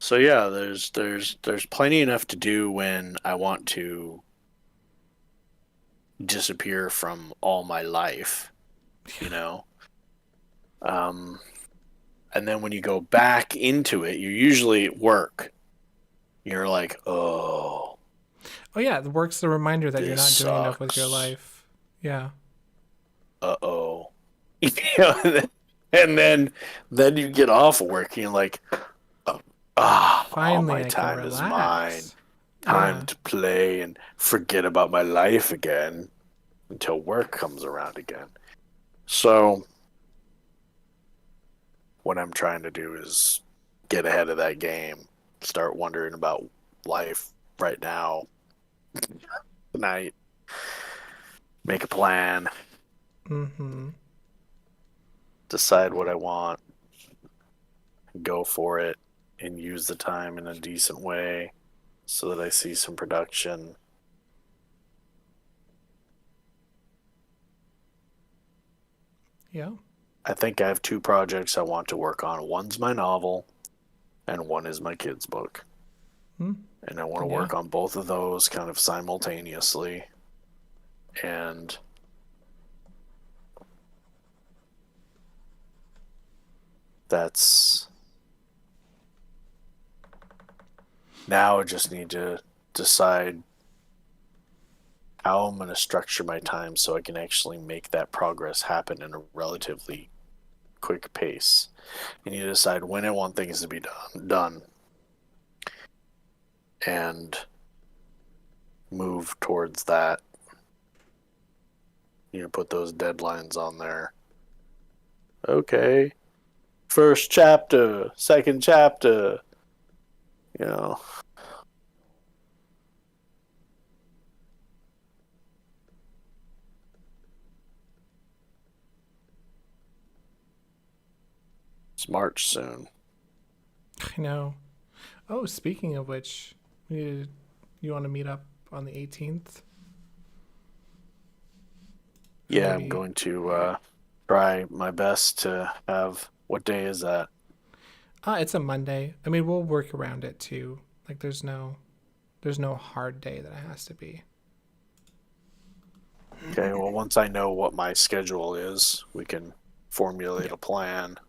So yeah, there's plenty enough to do when I want to disappear from all my life, you know. Um, and then when you go back into it, you're usually at work. You're like, oh, Oh yeah, it works the reminder that you're this not doing enough with your sucks. life. Yeah. Uh-oh. You know, and then you get off of work and you're like, all Finally, my I can time is mine. relax. Time Yeah. to play and forget about my life again until work comes around again. So what I'm trying to do is get ahead of that game, start wondering about life right now, tonight, make a plan, Mm-hmm. decide what I want, go for it, and use the time in a decent way so that I see some production. Yeah. I think I have 2 projects I want to work on. One's my novel, and one is my kids' book. Hmm. And I want to Yeah. work on both of those kind of simultaneously. And that's now I just need to decide how I'm going to structure my time so I can actually make that progress happen in a relatively quick pace. I need to decide when I want things to be done and move towards that. You know, put those deadlines on there. Okay. First chapter, second chapter, you know. It's March soon. I know. Oh, speaking of which, you want to meet up on the 18th? Yeah, I'm Maybe. going to try my best to have. What day is that? It's a Monday. I mean, we'll work around it too. Like, there's no hard day that it has to be. Okay, well, once I know what my schedule is, we can formulate Yeah. a plan.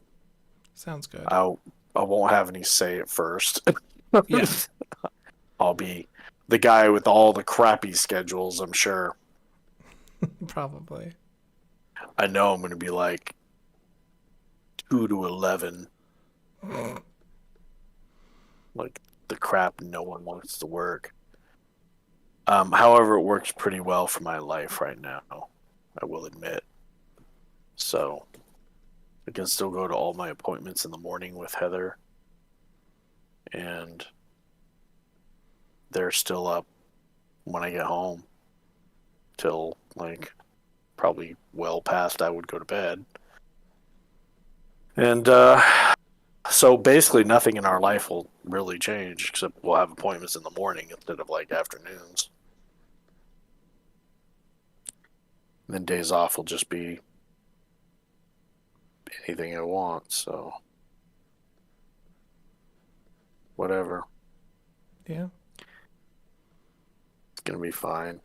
Sounds good. I won't have any say at first. Yeah. I'll be the guy with all the crappy schedules, I'm sure. Probably. I know I'm going to be like 2 to 11, like the crap no one wants to work. However, it works pretty well for my life right now, I will admit. So I can still go to all my appointments in the morning with Heather, and they're still up when I get home till like probably well past I would go to bed. And so basically nothing in our life will really change except we'll have appointments in the morning instead of like afternoons. And then days off will just be anything I want, so whatever. Yeah. It's gonna be fine.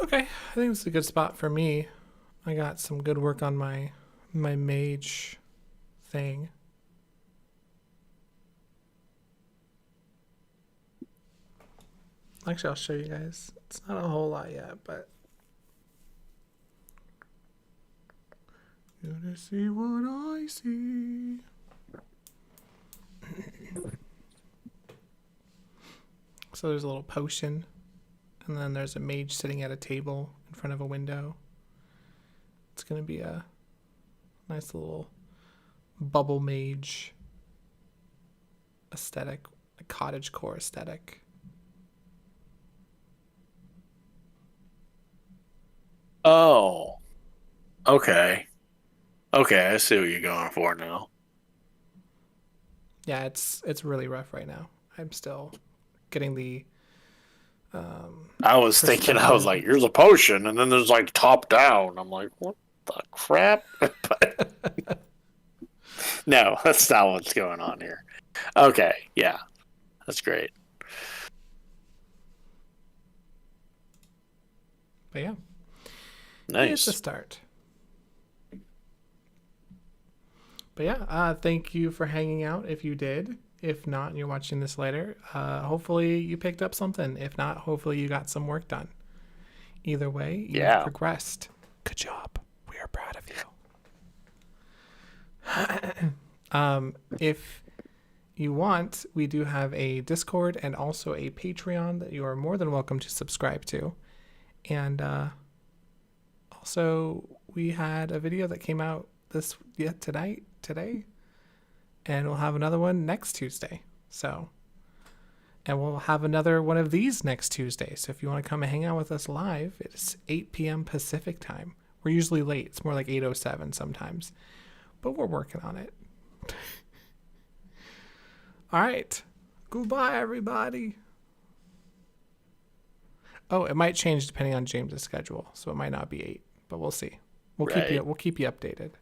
Okay, I think it's a good spot for me. I got some good work on my mage thing. Actually, I'll show you guys. It's not a whole lot yet, but gonna see what I see. So there's a little potion, and then there's a mage sitting at a table in front of a window. It's gonna be a nice little bubble mage aesthetic, a cottage core aesthetic. Oh, okay. Okay, I see what you're going for now. Yeah, it's really rough right now. I'm still getting the I was thinking, I was perspective. like, here's a potion, and then there's like top down. I'm like, what the crap? But no, that's not what's going on here. Okay, yeah, that's great. But yeah, it's a Nice. start. But yeah, thank you for hanging out if you did. If not, and you're watching this later, hopefully you picked up something. If not, hopefully you got some work done. Either way, you've Yeah. progressed. Good job. We are proud of you. If you want, we do have a Discord and also a Patreon that you are more than welcome to subscribe to. And also, we had a video that came out today, and we'll have another one next Tuesday. So, and we'll have another one of these next Tuesday. So if you want to come and hang out with us live, it's 8 p.m. Pacific time. We're usually late. It's more like 8:07 sometimes, but we're working on it. All right. Goodbye, everybody. Oh, it might change depending on James's schedule, so it might not be 8, but we'll see. We'll keep you Right. we'll keep you updated.